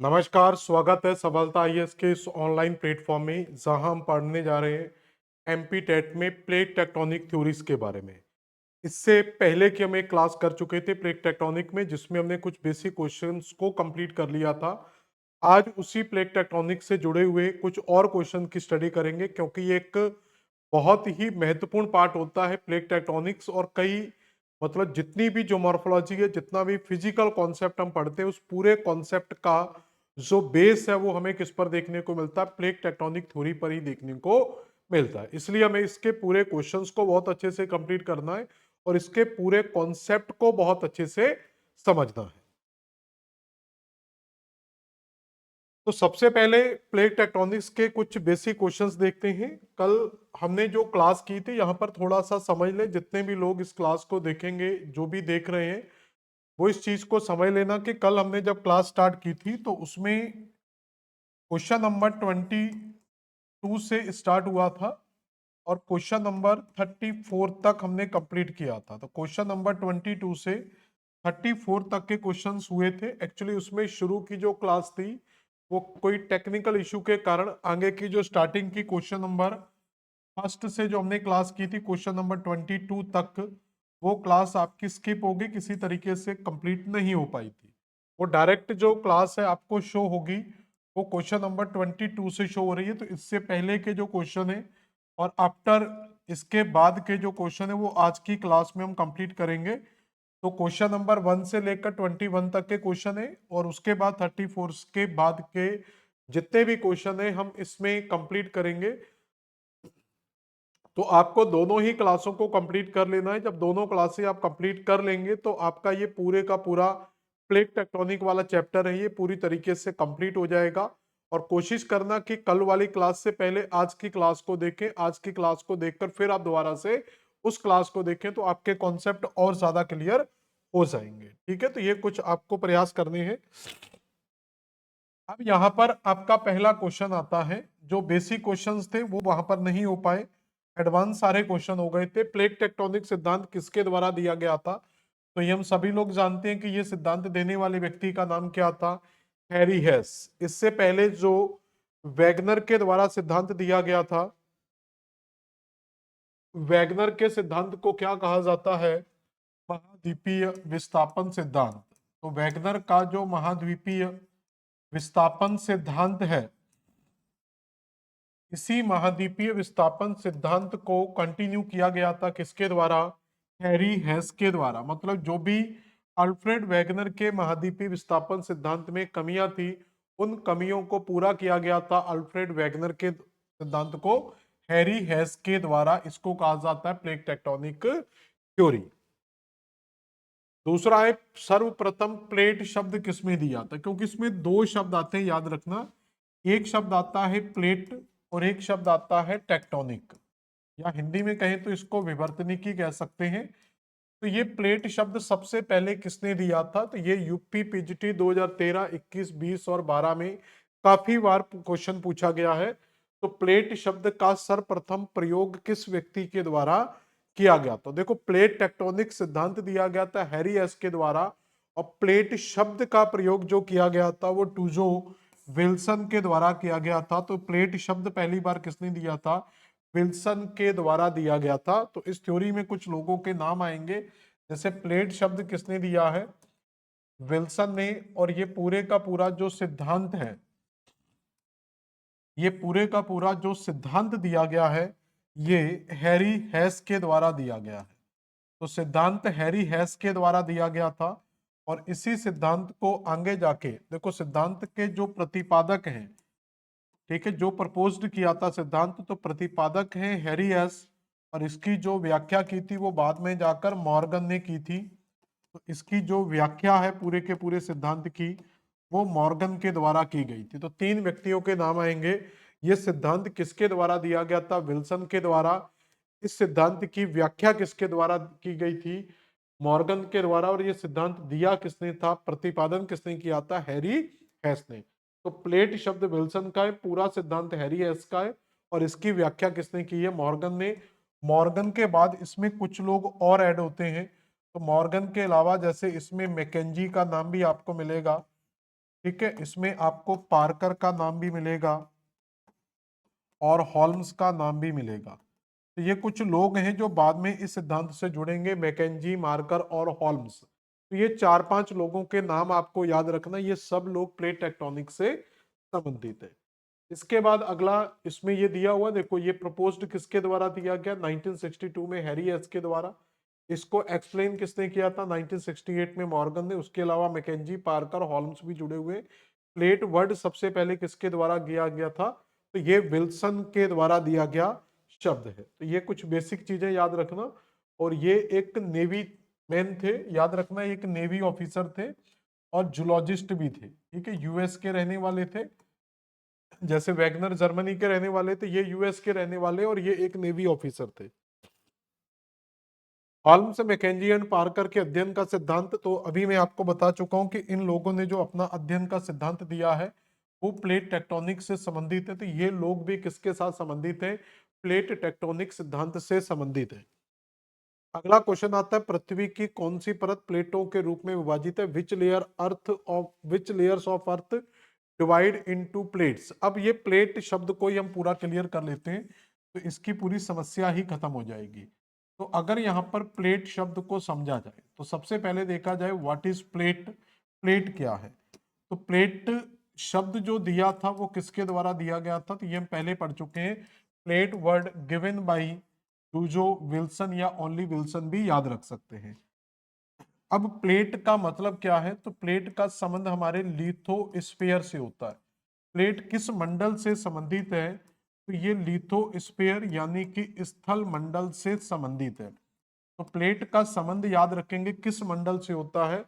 नमस्कार, स्वागत है सफलता आईएएस के इस ऑनलाइन प्लेटफॉर्म में जहां हम पढ़ने जा रहे हैं एमपी टेट में प्लेट टेक्टोनिक थ्योरीज के बारे में। इससे पहले कि हम एक क्लास कर चुके थे प्लेट टेक्टोनिक में जिसमें हमने कुछ बेसिक क्वेश्चंस को कंप्लीट कर लिया था। आज उसी प्लेट टेक्टोनिक से जुड़े हुए कुछ और क्वेश्चन की स्टडी करेंगे क्योंकि ये एक बहुत ही महत्वपूर्ण पार्ट होता है प्लेट टेक्टोनिक्स और कई मतलब जितनी भी जो मॉर्फोलॉजी है जितना भी फिजिकल कॉन्सेप्ट हम पढ़ते हैं उस पूरे कॉन्सेप्ट का जो बेस है वो हमें किस पर देखने को मिलता है प्लेट टेक्टोनिक थ्योरी पर ही देखने को मिलता है। इसलिए हमें इसके पूरे क्वेश्चंस को बहुत अच्छे से कंप्लीट करना है और इसके पूरे कॉन्सेप्ट को बहुत अच्छे से समझना है। तो सबसे पहले प्लेट टेक्टोनिक्स के कुछ बेसिक क्वेश्चंस देखते हैं। कल हमने जो क्लास की थी यहाँ पर थोड़ा सा समझ लें, जितने भी लोग इस क्लास को देखेंगे जो भी देख रहे हैं वो इस चीज को समझ लेना कि कल हमने जब क्लास स्टार्ट की थी तो उसमें क्वेश्चन नंबर 22 से स्टार्ट हुआ था और क्वेश्चन नंबर 34 तक हमने कंप्लीट किया था। तो क्वेश्चन नंबर 22 से 34 तक के क्वेश्चंस हुए थे। एक्चुअली उसमें शुरू की जो क्लास थी वो कोई टेक्निकल इशू के कारण आगे की जो स्टार्टिंग की क्वेश्चन नंबर फर्स्ट से जो हमने क्लास की थी क्वेश्चन नंबर 22 तक वो क्लास आपकी स्किप हो गई, किसी तरीके से कंप्लीट नहीं हो पाई थी। वो डायरेक्ट जो क्लास है आपको शो होगी वो क्वेश्चन नंबर 22 से शो हो रही है। तो इससे पहले के जो क्वेश्चन है और आफ्टर इसके बाद के जो क्वेश्चन है वो आज की क्लास में हम कंप्लीट करेंगे। तो क्वेश्चन नंबर 1 से लेकर 21 तक के क्वेश्चन है और उसके बाद 34 के बाद के जितने भी क्वेश्चन है हम इसमें कंप्लीट करेंगे। तो आपको दोनों ही क्लासों को कंप्लीट कर लेना है। जब दोनों क्लासें आप कंप्लीट कर लेंगे तो आपका ये पूरे का पूरा प्लेट टेक्टोनिक वाला चैप्टर है ये पूरी तरीके से कंप्लीट हो जाएगा। और कोशिश करना कि कल वाली क्लास से पहले आज की क्लास को देखें, आज की क्लास को देखकर फिर आप दोबारा से उस क्लास को देखें तो आपके कॉन्सेप्ट और ज्यादा क्लियर हो जाएंगे। ठीक है, तो ये कुछ आपको प्रयास करने हैं। अब यहाँ पर आपका पहला क्वेश्चन आता है। जो बेसिक क्वेश्चंस थे वो वहां पर नहीं हो पाए, एडवांस सारे क्वेश्चन हो गए थे। प्लेट टेक्टोनिक सिद्धांत किसके द्वारा दिया गया था? तो ये हम सभी लोग जानते हैं कि ये सिद्धांत देने वाले व्यक्ति का नाम क्या था? हैरी हेस। इससे पहले जो वैगनर के द्वारा सिद्धांत दिया गया था, वैगनर के सिद्धांत को क्या कहा जाता है? महाद्वीपीय विस्थापन सिद्धांत। तो वैगनर का जो महाद्वीपीय विस्थापन सिद्धांत है, इसी महाद्वीपीय विस्थापन सिद्धांत को कंटिन्यू किया गया था किसके द्वारा? हैरी हेस के द्वारा। मतलब जो भी अल्फ्रेड वैगनर के महाद्वीपीय विस्थापन सिद्धांत में कमियां थी उन कमियों को पूरा किया गया था अल्फ्रेड वैगनर के सिद्धांत को हैरी हेस के द्वारा। इसको कहा जाता है प्लेट टेक्टोनिक थ्योरी। दूसरा है सर्वप्रथम प्लेट शब्द किसमें दिया था? क्योंकि इसमें दो शब्द आते हैं, याद रखना। एक शब्द आता है प्लेट और एक शब्द आता है टेक्टोनिक, या हिंदी में कहें तो इसको विवर्तनिकी कह सकते हैं। तो ये प्लेट शब्द सबसे पहले किसने दिया था? तो ये यूपी पीजीटी 2013, 21, 20 और 12 में काफी बार क्वेश्चन पूछा गया है। तो प्लेट शब्द का सर्वप्रथम प्रयोग किस व्यक्ति के द्वारा किया गया? तो देखो, प्लेट टेक्टोनिक सिद्धांत दिया गया था हैरी एस के द्वारा और प्लेट शब्द का प्रयोग जो किया गया था वो टूजो विल्सन के द्वारा किया गया था। तो प्लेट शब्द पहली बार किसने दिया था? विल्सन के द्वारा दिया गया था। तो इस थ्योरी में कुछ लोगों के नाम आएंगे, जैसे प्लेट शब्द किसने दिया है? विल्सन ने। और ये पूरे का पूरा जो सिद्धांत है, ये पूरे का पूरा जो सिद्धांत दिया गया है ये हैरी हेस के द्वारा दिया गया है। तो सिद्धांत हैरी हेस के द्वारा दिया गया था और इसी सिद्धांत को आगे जाके देखो, सिद्धांत के जो प्रतिपादक हैं, ठीक है, जो प्रपोज्ड किया था सिद्धांत, तो प्रतिपादक हैं हैरी एस और इसकी जो व्याख्या की थी वो बाद में जाकर मॉर्गन ने की थी। तो इसकी जो व्याख्या है पूरे के पूरे सिद्धांत की वो मॉर्गन के द्वारा की गई थी। तो तीन व्यक्तियों के नाम आएंगे। ये सिद्धांत किसके द्वारा दिया गया था? विल्सन के द्वारा। इस सिद्धांत की व्याख्या किसके द्वारा की गई थी? मॉर्गन के द्वारा। और ये सिद्धांत दिया किसने था, प्रतिपादन किसने किया था? हैरी हेस ने। तो प्लेट शब्द विल्सन का है, पूरा सिद्धांत हैरी हेस का है और इसकी व्याख्या किसने की है? मॉर्गन ने। मॉर्गन के बाद इसमें कुछ लोग और ऐड होते हैं। तो मॉर्गन के अलावा जैसे इसमें मैकेंजी का नाम भी आपको मिलेगा, ठीक है, इसमें आपको पार्कर का नाम भी मिलेगा और हॉल्म्स का नाम भी मिलेगा। तो ये कुछ लोग हैं जो बाद में इस सिद्धांत से जुड़ेंगे, मैकेंजी, मार्कर और हॉल्म्स। तो ये 4-5 लोगों के नाम आपको याद रखना, ये सब लोग प्लेट टेक्टोनिक से संबंधित है। इसके बाद अगला इसमें ये दिया हुआ, देखो ये प्रपोज्ड किसके द्वारा दिया गया, 1962 में हैरी एस के द्वारा। इसको एक्सप्लेन किसने किया था, 1968 में मॉर्गन ने। उसके अलावा मैकेंजी, पार्कर, हॉल्म्स भी जुड़े हुए। प्लेट वर्ड सबसे पहले किसके द्वारा दिया गया था, तो ये विल्सन के द्वारा दिया गया शब्द है। तो ये कुछ बेसिक चीजें याद रखना। और ये एक नेवी मैन थे, याद रखना, एक नेवी ऑफिसर थे और जूलॉजिस्ट भी थे। ठीक है, यूएस के रहने वाले थे। जैसे वैगनर जर्मनी के रहने वाले थे, ये यूएस के रहने वाले और ये एक नेवी ऑफिसर थे। हॉल्म्स, मैकेंजी एंड पार्कर के अध्ययन का सिद्धांत, तो अभी मैं आपको बता चुका हूं कि इन लोगों ने जो अपना अध्ययन का सिद्धांत दिया है वो प्लेट टेक्टोनिक से संबंधित है। तो ये लोग भी किसके साथ संबंधित है, प्लेट टेक्टोनिक सिद्धांत से संबंधित है। अगला क्वेश्चन आता है, पृथ्वी की कौन सी परत प्लेटों के रूप में विभाजित है, which layers of earth divide into plates. अब ये प्लेट शब्द को ही हम पूरा क्लियर कर लेते हैं तो इसकी पूरी समस्या ही खत्म हो जाएगी। तो अगर यहाँ पर प्लेट शब्द को समझा जाए तो सबसे पहले देखा जाए व्हाट इज प्लेट, प्लेट क्या है। तो प्लेट शब्द जो दिया था वो किसके द्वारा दिया गया था, तो ये हम पहले पढ़ चुके हैं। Plate word given by Tuzo Wilson या ओनली विल्सन भी याद रख सकते हैं। अब प्लेट का मतलब क्या है, तो प्लेट का संबंध हमारे लिथोस्फीयर से होता है। प्लेट किस मंडल से संबंधित है, तो ये लिथोस्फीयर यानी कि स्थल मंडल से संबंधित है। तो प्लेट का संबंध याद रखेंगे किस मंडल से होता है,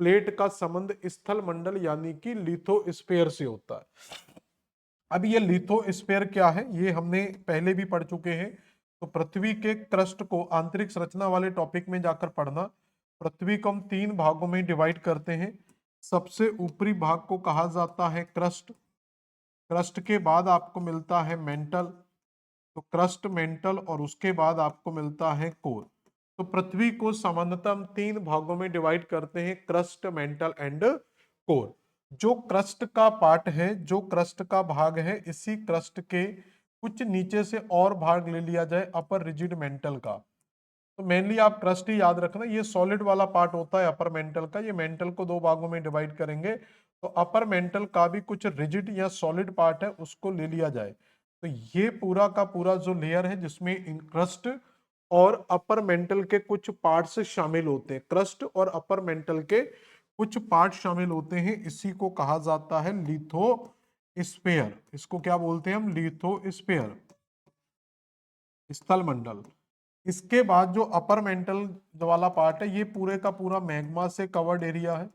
प्लेट का संबंध स्थल मंडल यानी कि लिथोस्फीयर से होता है। अब ये लिथोस्फीयर क्या है ये हमने पहले भी पढ़ चुके हैं। तो पृथ्वी के क्रस्ट को आंतरिक संरचना वाले टॉपिक में जाकर पढ़ना। पृथ्वी को हम 3 भागों में डिवाइड करते हैं। सबसे ऊपरी भाग को कहा जाता है क्रस्ट। क्रस्ट के बाद आपको मिलता है मेंटल, तो क्रस्ट, मेंटल और उसके बाद आपको मिलता है कोर। तो पृथ्वी को सामान्यतः हम 3 भागों में डिवाइड करते हैं, क्रस्ट, मेंटल एंड कोर। जो क्रस्ट का पार्ट है, जो क्रस्ट का भाग है, इसी क्रस्ट के कुछ नीचे से और भाग ले लिया जाए अपर रिजिड मेंटल का। तो मेनली आप क्रस्ट ही याद रखना, ये सॉलिड वाला पार्ट होता है अपर मेंटल का। ये मेंटल को 2 भागों में डिवाइड करेंगे तो अपर मेंटल का भी कुछ रिजिड या सॉलिड पार्ट है उसको ले लिया जाए। तो ये पूरा का पूरा जो लेयर है जिसमें इन क्रस्ट और अपर मेंटल के कुछ पार्ट्स शामिल होते हैं, क्रस्ट और अपर मेंटल के कुछ पार्ट शामिल होते हैं, इसी को कहा जाता है लिथोस्फीयर। इसको क्या बोलते हैं हम, लिथोस्फीयर, स्थल मंडल। इसके बाद जो अपर मेंटल वाला पार्ट है ये पूरे का पूरा मैग्मा से कवर्ड एरिया है।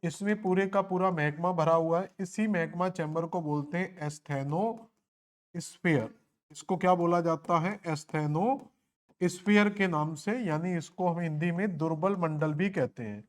इसमें पूरे का पूरा मैग्मा भरा हुआ है। इसी मैग्मा चैम्बर को बोलते हैं एस्थेनोस्फीयर। इसको क्या बोला जाता है, एस्थेनोस्फीयर के नाम से, यानी इसको हम हिंदी में दुर्बल मंडल भी कहते हैं।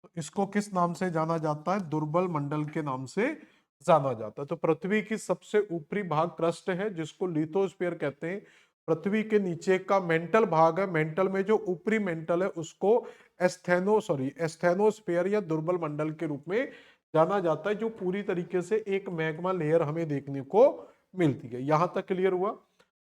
तो इसको किस नाम से जाना जाता है, दुर्बल मंडल के नाम से जाना जाता है। तो पृथ्वी की सबसे ऊपरी भाग क्रस्ट है जिसको लिथोस्फीयर कहते हैं। पृथ्वी के नीचे का मेंटल भाग है, मेंटल में जो ऊपरी मेंटल है उसको एस्थेनोस्फीयर या दुर्बल मंडल के रूप में जाना जाता है, जो पूरी तरीके से एक मैग्मा लेयर हमें देखने को मिलती है। यहां तक क्लियर हुआ।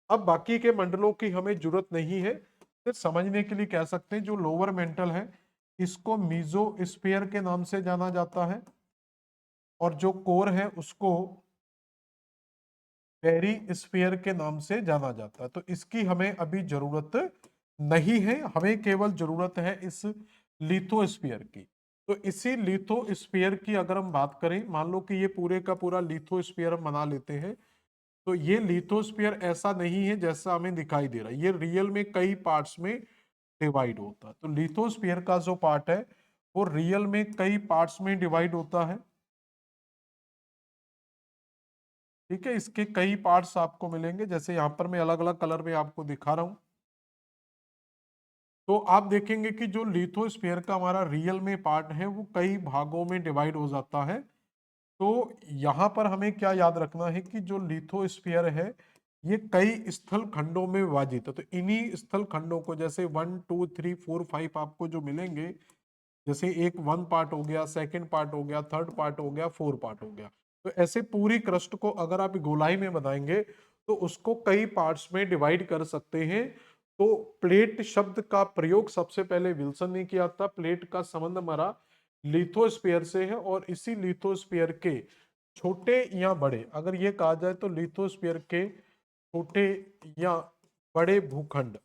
अब बाकी के मंडलों की हमें जरूरत नहीं है, सिर्फ समझने के लिए कह सकते हैं जो लोअर मेंटल है इसको मीजोस्फीयर के नाम से जाना जाता है और जो कोर है उसको पेरिस्फीयर के नाम से जाना जाता है। तो इसकी हमें अभी जरूरत नहीं है, हमें केवल जरूरत है इस लिथोस्फीयर की। तो इसी लिथोस्फीयर की अगर हम बात करें, मान लो कि ये पूरे का पूरा लिथोस्फीयर हम बना लेते हैं। तो ये लिथोस्फीयर ऐसा नहीं है जैसा हमें दिखाई दे रहा है, ये रियल में कई पार्ट्स में डिवाइड होता है। तो लिथोस्फीयर का जो पार्ट है वो रियल में कई पार्ट्स में डिवाइड होता है। ठीक है, इसके कई पार्ट्स आपको मिलेंगे, जैसे यहाँ पर मैं अलग अलग कलर में आपको दिखा रहा हूं। तो आप देखेंगे कि जो लिथोस्फीयर का हमारा रियल में पार्ट है वो कई भागों में डिवाइड हो जाता है। तो यहाँ पर हमें क्या याद रखना है कि जो लिथोस्फीयर है ये कई स्थल खंडों में विभाजित है। तो इन्हीं स्थल खंडों को, जैसे 1 2 3 4 5 आपको जो मिलेंगे, जैसे एक 1 पार्ट हो गया, सेकंड पार्ट हो गया, थर्ड पार्ट हो गया, 4 पार्ट हो गया। तो ऐसे पूरी क्रस्ट को अगर आप गोलाई में बनाएंगे तो उसको कई पार्ट्स में डिवाइड कर सकते हैं। तो प्लेट शब्द का प्रयोग सबसे पहले विल्सन ने किया था। प्लेट का संबंध हमारा लिथोस्फीयर से है और इसी लिथोस्फीयर के छोटे या बड़े, अगर ये कहा जाए तो लिथोस्फीयर के छोटे या बड़े भूखंड,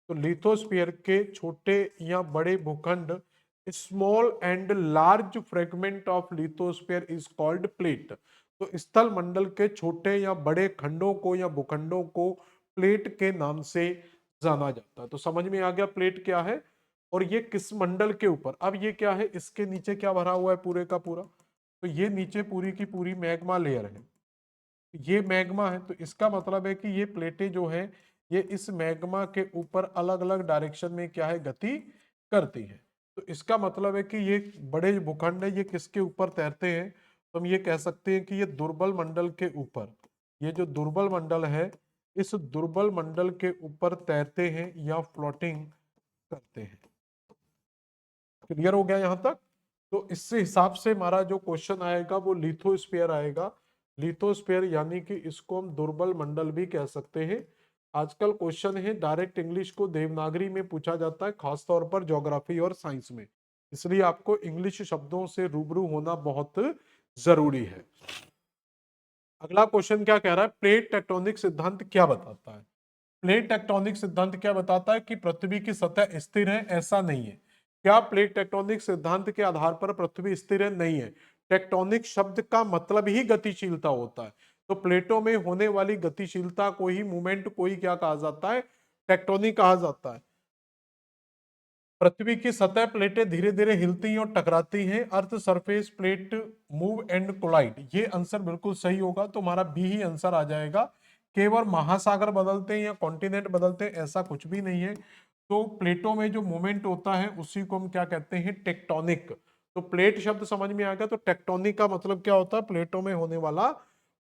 तो लिथोस्फीयर के छोटे या बड़े भूखंड, small and large fragment of lithosphere is called plate. तो स्थल मंडल के छोटे या बड़े खंडों को या भूखंडों को प्लेट के नाम से जाना जाता है। तो समझ में आ गया प्लेट क्या है और ये किस मंडल के ऊपर। अब ये क्या है, इसके नीचे क्या भरा हुआ है पूरे का पूरा, तो ये नीचे पूरी की पूरी मैग्मा लेयर है। ये मैग्मा है तो इसका मतलब है कि ये प्लेटें जो है ये इस मैग्मा के ऊपर अलग अलग डायरेक्शन में क्या है, गति करती है। तो इसका मतलब है कि ये बड़े भूखंड है, ये किसके ऊपर तैरते हैं, तो हम ये कह सकते हैं कि ये दुर्बल मंडल के ऊपर, ये जो दुर्बल मंडल है इस दुर्बल मंडल के ऊपर तैरते हैं या फ्लोटिंग करते हैं। क्लियर हो गया यहां तक। तो इससे हिसाब से हमारा जो क्वेश्चन आएगा वो लिथोस्फीयर आएगा। लिथोस्फीयर यानी कि इसको हम दुर्बल मंडल भी कह सकते हैं। आजकल क्वेश्चन है डायरेक्ट इंग्लिश को देवनागरी में पूछा जाता है, खासतौर पर ज्योग्राफी और साइंस में, इसलिए आपको इंग्लिश शब्दों से रूबरू होना बहुत जरूरी है। अगला क्वेश्चन क्या कह रहा है, प्लेट टेक्टोनिक सिद्धांत क्या बताता है। प्लेट टेक्टोनिक सिद्धांत क्या बताता है कि पृथ्वी की सतह स्थिर है, ऐसा नहीं है। क्या प्लेट टेक्टोनिक सिद्धांत के आधार पर पृथ्वी स्थिर है, नहीं है। टेक्टोनिक शब्द का मतलब ही गतिशीलता होता है। तो प्लेटों में होने वाली गतिशीलता को ही मूवमेंट को ही क्या कहा जाता है, टेक्टोनिक कहा जाता है। पृथ्वी की सतह प्लेटें धीरे धीरे हिलती और टकराती हैं। Earth surface plate move and collide, ये आंसर बिल्कुल सही होगा, तो हमारा बी ही आंसर आ जाएगा। केवल महासागर बदलते हैं या कॉन्टिनेंट बदलते हैं ऐसा कुछ भी नहीं है। तो प्लेटों में जो मूवमेंट होता है उसी को हम क्या कहते हैं, टेक्टोनिक। तो प्लेट शब्द समझ में आ गया। तो टेक्टोनिक का मतलब क्या होता है, प्लेटों में होने वाला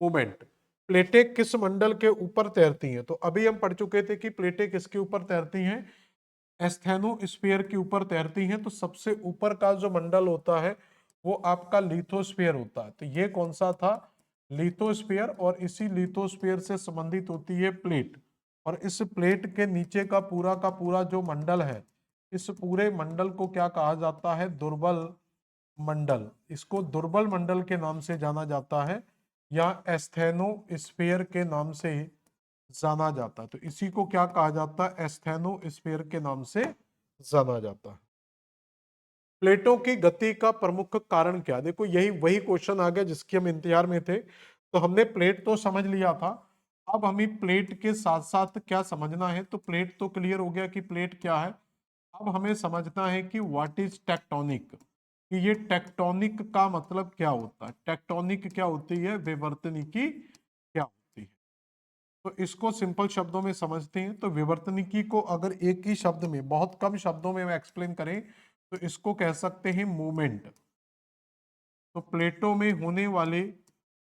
मूवमेंट। प्लेटें किस मंडल के ऊपर तैरती हैं, तो अभी हम पढ़ चुके थे कि प्लेटें किसके ऊपर तैरती हैं, एस्थेनोस्फीयर के ऊपर तैरती हैं। तो सबसे ऊपर का जो मंडल होता है वो आपका लिथोस्फीयर होता है। तो ये कौन सा था, लिथोस्फीयर, और इसी लिथोस्फीयर से संबंधित होती है प्लेट। और इस प्लेट के नीचे का पूरा जो मंडल है, इस पूरे मंडल को क्या कहा जाता है, दुर्बल मंडल। इसको दुर्बल मंडल के नाम से जाना जाता है या एस्थेनोस्फीयर के नाम से जाना जाता है। तो इसी को क्या कहा जाता है, एस्थेनोस्फीयर के नाम से जाना जाता है। प्लेटों की गति का प्रमुख कारण क्या, देखो यही वही क्वेश्चन आ गया जिसके हम इंतजार में थे। तो हमने प्लेट तो समझ लिया था, अब हमें प्लेट के साथ साथ क्या समझना है, तो प्लेट तो क्लियर हो गया कि प्लेट क्या है। अब हमें समझना है कि व्हाट इज टेक्टोनिक, कि ये टेक्टोनिक का मतलब क्या होता है। टेक्टोनिक क्या होती है, विवर्तनिकी क्या होती है। तो इसको सिंपल शब्दों में समझते हैं। तो विवर्तनिकी को अगर एक ही शब्द में, बहुत कम शब्दों में एक्सप्लेन करें तो इसको कह सकते हैं मूवमेंट। तो प्लेटों में होने वाले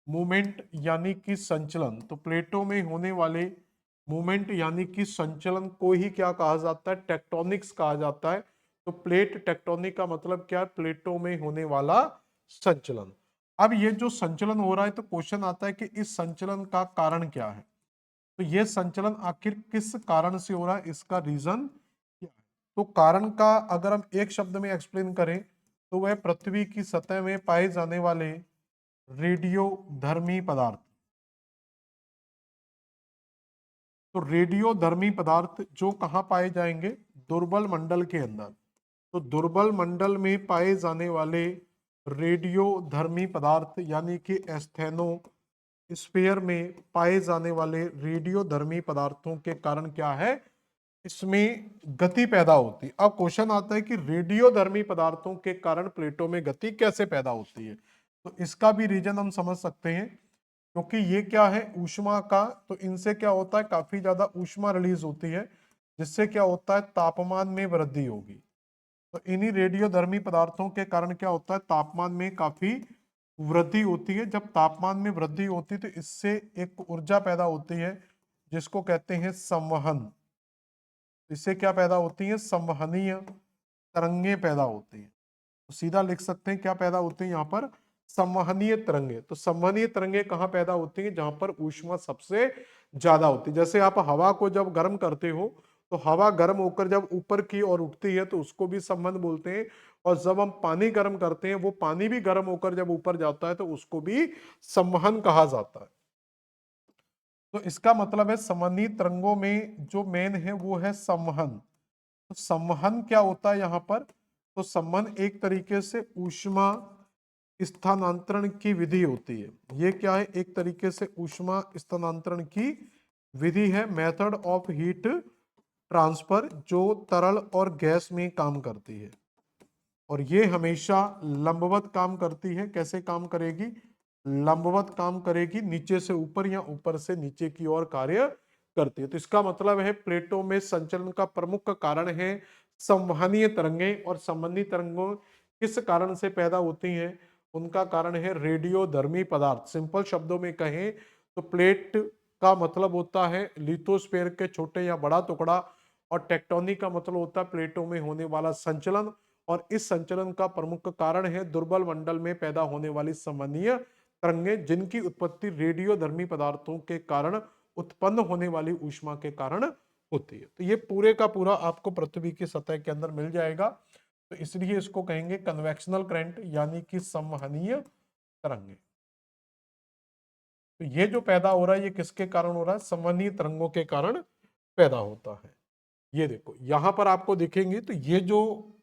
मूवमेंट यानी कि संचलन, तो प्लेटों में होने वाले मूवमेंट यानी कि संचलन को ही क्या कहा जाता है, टेक्टोनिक्स कहा जाता है। तो प्लेट टेक्टोनिक का मतलब क्या है, प्लेटों में होने वाला संचलन। अब ये जो संचलन हो रहा है तो क्वेश्चन आता है कि इस संचलन का कारण क्या है। तो ये संचलन आखिर किस कारण से हो रहा है, इसका रीजन क्या है। तो कारण का अगर हम एक शब्द में एक्सप्लेन करें तो वह पृथ्वी की सतह में पाए जाने वाले रेडियोधर्मी पदार्थ। तो रेडियोधर्मी पदार्थ जो कहाँ पाए जाएंगे, दुर्बल मंडल के अंदर। तो दुर्बल मंडल में पाए जाने वाले रेडियोधर्मी पदार्थ यानी कि एस्थेनो स्फीयर में पाए जाने वाले रेडियोधर्मी पदार्थों के कारण क्या है, इसमें गति पैदा होती है। अब क्वेश्चन आता है कि रेडियोधर्मी पदार्थों के कारण प्लेटों में गति कैसे पैदा होती है। तो इसका भी रीजन हम समझ सकते हैं, क्योंकि ये क्या है, ऊष्मा का, तो इनसे क्या होता है, काफी ज्यादा ऊष्मा रिलीज होती है, जिससे क्या होता है, तापमान में वृद्धि होगी। तो इन्हीं रेडियोधर्मी पदार्थों के कारण क्या होता है, तापमान में काफी वृद्धि होती है। जब तापमान में वृद्धि होती है तो इससे एक ऊर्जा पैदा होती है जिसको कहते हैं संवहन। इससे क्या पैदा होती है, संवहनीय तरंगे पैदा होती है। सीधा लिख सकते हैं क्या पैदा होते हैं यहाँ पर, संवहनीय तरंगे। तो संवहनीय तरंगे कहाँ पैदा होती हैं, जहां पर ऊष्मा सबसे ज्यादा होती है। जैसे आप हवा को जब गर्म करते हो तो हवा गर्म होकर जब ऊपर की ओर उठती है तो उसको भी संवहन बोलते हैं, और जब हम पानी गर्म करते हैं वो पानी भी गर्म होकर जब ऊपर जाता है तो उसको भी संवहन कहा जाता है। तो इसका मतलब है संवहनीय तरंगों में जो मेन है वो है संवहन। तो संवहन क्या होता है यहाँ पर, तो संवहन एक तरीके से ऊष्मा स्थानांतरण की विधि होती है। ये क्या है, एक तरीके से ऊष्मा स्थानांतरण की विधि है, मेथड ऑफ हीट ट्रांसफर, जो तरल और गैस में काम करती है। और ये हमेशा लंबवत काम करती है। कैसे काम करेगी, लंबवत काम करेगी, नीचे से ऊपर या ऊपर से नीचे की ओर कार्य करती है। तो इसका मतलब है प्लेटों में संचलन का प्रमुख कारण है संवहनीय तरंगें। और संवहनीय तरंगों किस कारण से पैदा होती हैं, उनका कारण है रेडियोधर्मी पदार्थ। सिंपल शब्दों में कहें तो प्लेट का मतलब होता है लिथोस्फीयर के छोटे या बड़ा टुकड़ा, और टेक्टोनिक का मतलब होता है प्लेटों में होने वाला संचलन। और इस संचलन का प्रमुख कारण है दुर्बल मंडल में पैदा होने वाली संवहनीय तरंगें, जिनकी उत्पत्ति रेडियोधर्मी पदार्थों के कारण उत्पन्न होने वाली ऊष्मा के कारण होती है। तो ये पूरे का पूरा आपको पृथ्वी की सतह के अंदर मिल जाएगा। तो इसलिए इसको कहेंगे कन्वेक्शनल करंट, यानी कि संवहनीय तरंगे। तो ये जो पैदा हो रहा है ये किसके कारण हो रहा है, संवहनीय तरंगों के कारण पैदा होता है। ये देखो यहां पर आपको दिखेंगे, तो ये जो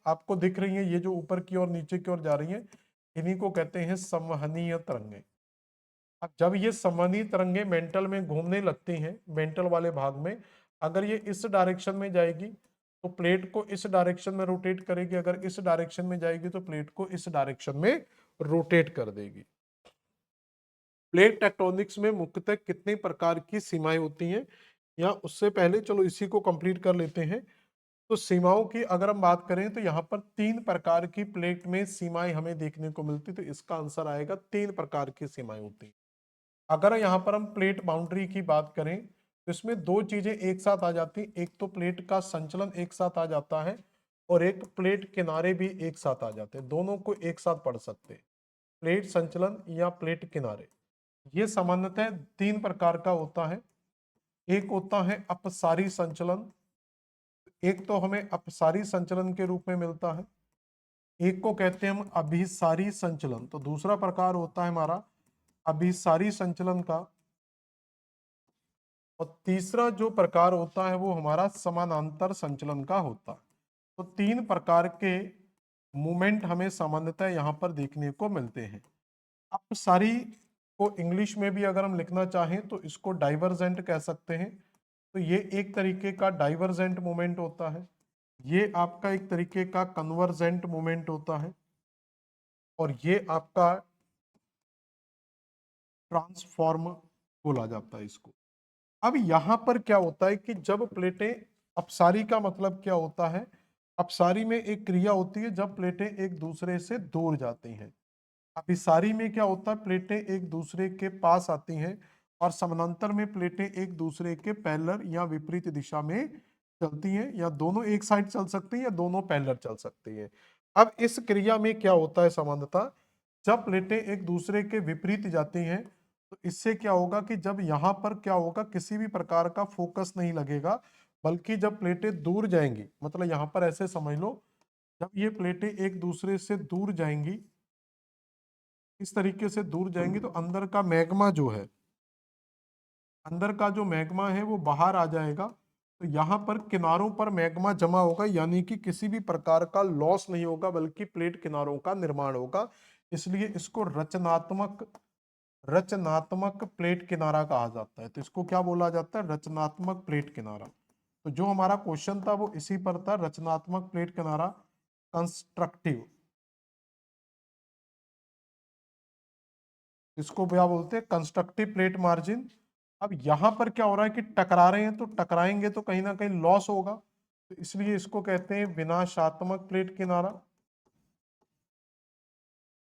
आपको दिख रही है, ये जो ऊपर की ओर नीचे की ओर जा रही है, इन्हीं को कहते हैं संवहनीय तरंगे। अब जब ये संवहनीय तरंगे मेंटल में घूमने लगती हैं, मेंटल वाले भाग में, अगर ये इस डायरेक्शन में जाएगी तो प्लेट को इस डायरेक्शन में रोटेट करेगी, अगर इस डायरेक्शन में जाएगी तो प्लेट को इस डायरेक्शन में रोटेट कर देगी। प्लेट टेक्टोनिक्स में मुख्यतः कितने प्रकार की सीमाएं होती हैं, या उससे पहले चलो इसी को कंप्लीट कर लेते हैं। तो सीमाओं की अगर हम बात करें तो यहाँ पर 3 प्रकार की प्लेट में सीमाएं हमें देखने को मिलती, तो इसका आंसर आएगा 3 प्रकार की सीमाएं होती। अगर यहाँ पर हम प्लेट बाउंड्री की बात करें तो इसमें दो चीजें एक साथ आ जाती, एक तो प्लेट का संचलन एक साथ आ जाता है, और एक प्लेट किनारे भी एक साथ आ जाते हैं। दोनों को एक साथ पढ़ सकते हैं, प्लेट संचलन या प्लेट किनारे। ये सामान्यतः 3 प्रकार का होता है। एक होता है अपसारी संचलन, एक तो हमें अपसारी संचलन के रूप में मिलता है, एक को कहते हैं हम अभिसारी संचलन। तो दूसरा प्रकार होता है हमारा अभिसारी संचलन का, और तीसरा जो प्रकार होता है वो हमारा समानांतर संचलन का होता है। तो 3 प्रकार के मूवमेंट हमें सामान्यतः यहाँ पर देखने को मिलते हैं। अपसारी को इंग्लिश में भी अगर हम लिखना चाहें तो इसको डाइवर्जेंट कह सकते हैं। तो ये एक तरीके का डाइवर्जेंट मूवमेंट होता है, ये आपका एक तरीके का कन्वर्जेंट मूवमेंट होता है, और ये आपका ट्रांसफॉर्म बोला जाता है इसको। अब यहां पर क्या होता है कि जब प्लेटें, अपसारी का मतलब क्या होता है, अपसारी में एक क्रिया होती है जब प्लेटें एक दूसरे से दूर जाती हैं। अभिसारी में क्या होता है, प्लेटें एक दूसरे के पास आती हैं, और समानांतर में प्लेटें एक दूसरे के पैरेलल या विपरीत दिशा में चलती हैं, या दोनों एक साइड चल सकती हैं या दोनों पैरेलल चल सकती हैं। अब इस क्रिया में क्या होता है सामान्यतः, जब प्लेटें एक दूसरे के विपरीत जाती हैं तो इससे क्या होगा कि जब यहाँ पर क्या होगा, किसी भी प्रकार का फोकस नहीं लगेगा, बल्कि जब प्लेटें दूर जाएंगी, मतलब यहाँ पर ऐसे समझ लो, जब ये प्लेटें एक दूसरे से दूर जाएंगी, इस तरीके से दूर जाएंगी, तो अंदर का मैग्मा जो है, अंदर का जो मैग्मा है वो बाहर आ जाएगा। तो यहाँ पर किनारों पर मैग्मा जमा होगा, यानी कि किसी भी प्रकार का लॉस नहीं होगा, बल्कि प्लेट किनारों का निर्माण होगा। इसलिए इसको रचनात्मक रचनात्मक प्लेट किनारा कहा जाता है। तो इसको क्या बोला जाता है, रचनात्मक प्लेट किनारा। तो जो हमारा क्वेश्चन था वो इसी पर था, रचनात्मक प्लेट किनारा, कंस्ट्रक्टिव, इसको क्या बोलते हैं, कंस्ट्रक्टिव प्लेट मार्जिन। अब यहां पर क्या हो रहा है कि टकरा रहे हैं, तो टकराएंगे तो कहीं ना कहीं लॉस होगा, तो इसलिए इसको कहते हैं विनाशात्मक प्लेट किनारा।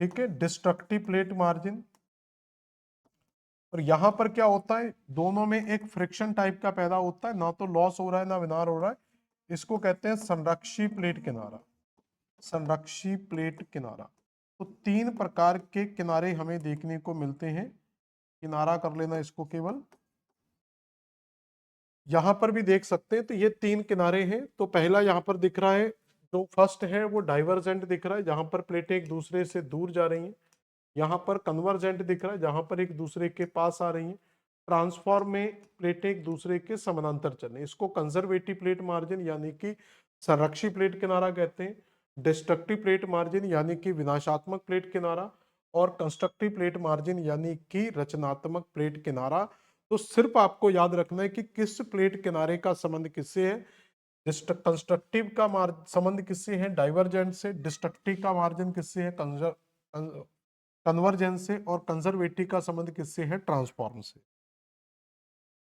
ठीक है, डिस्ट्रक्टिव प्लेट मार्जिन। और यहां पर क्या होता है, दोनों में एक फ्रिक्शन टाइप का पैदा होता है, ना तो लॉस हो रहा है ना विनार हो रहा है, इसको कहते हैं संरक्षी प्लेट किनारा। संरक्षी प्लेट किनारा। तो तीन प्रकार के किनारे हमें देखने को मिलते हैं। किनारा कर लेना इसको केवल, यहां पर भी देख सकते हैं। तो ये तीन किनारे हैं। तो पहला यहां पर दिख रहा है, जो फर्स्ट है वो डाइवर्जेंट दिख रहा है, जहां पर प्लेटें एक दूसरे से दूर जा रही हैं। यहाँ पर कन्वर्जेंट दिख रहा है, जहां पर एक दूसरे के पास आ रही हैं। ट्रांसफॉर्म में प्लेटें एक दूसरे के समानांतर चल रही हैं। इसको कंजर्वेटिव प्लेट मार्जिन यानी कि संरक्षी प्लेट किनारा कहते हैं। डिस्ट्रक्टिव प्लेट मार्जिन यानी कि विनाशात्मक प्लेट किनारा, और कंस्ट्रक्टिव प्लेट मार्जिन यानी कि रचनात्मक प्लेट किनारा। तो सिर्फ आपको याद रखना है कि किस प्लेट किनारे का संबंध किससे है। कंस्ट्रक्टिव का संबंध किससे है, डाइवर्जेंट से। डिस्ट्रक्टिव का मार्जिन किससे है, कन्वर्जेंस से। और कंजर्वेटिव का संबंध किससे है, ट्रांसफॉर्म से।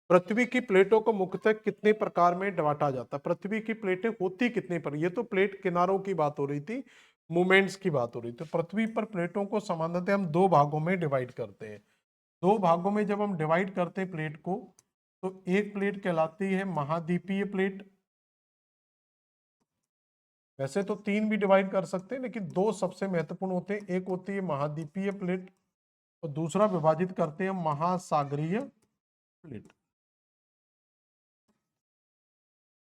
पृथ्वी की प्लेटों को मुख्यतः कितने प्रकार में बांटा जाता है, पृथ्वी की प्लेटें होती कितने पर, ये तो प्लेट किनारों की बात हो रही थी, मूवमेंट्स की बात हो रही थी। पृथ्वी पर प्लेटों को सामान्यतः हम दो भागों में डिवाइड करते हैं। दो भागों में जब हम डिवाइड करते हैं प्लेट को, तो एक प्लेट कहलाती है महाद्वीपीय प्लेट। वैसे तो तीन भी डिवाइड कर सकते हैं, लेकिन दो सबसे महत्वपूर्ण होते हैं। एक होती है महाद्वीपीय प्लेट, और दूसरा विभाजित करते हैं महासागरीय प्लेट।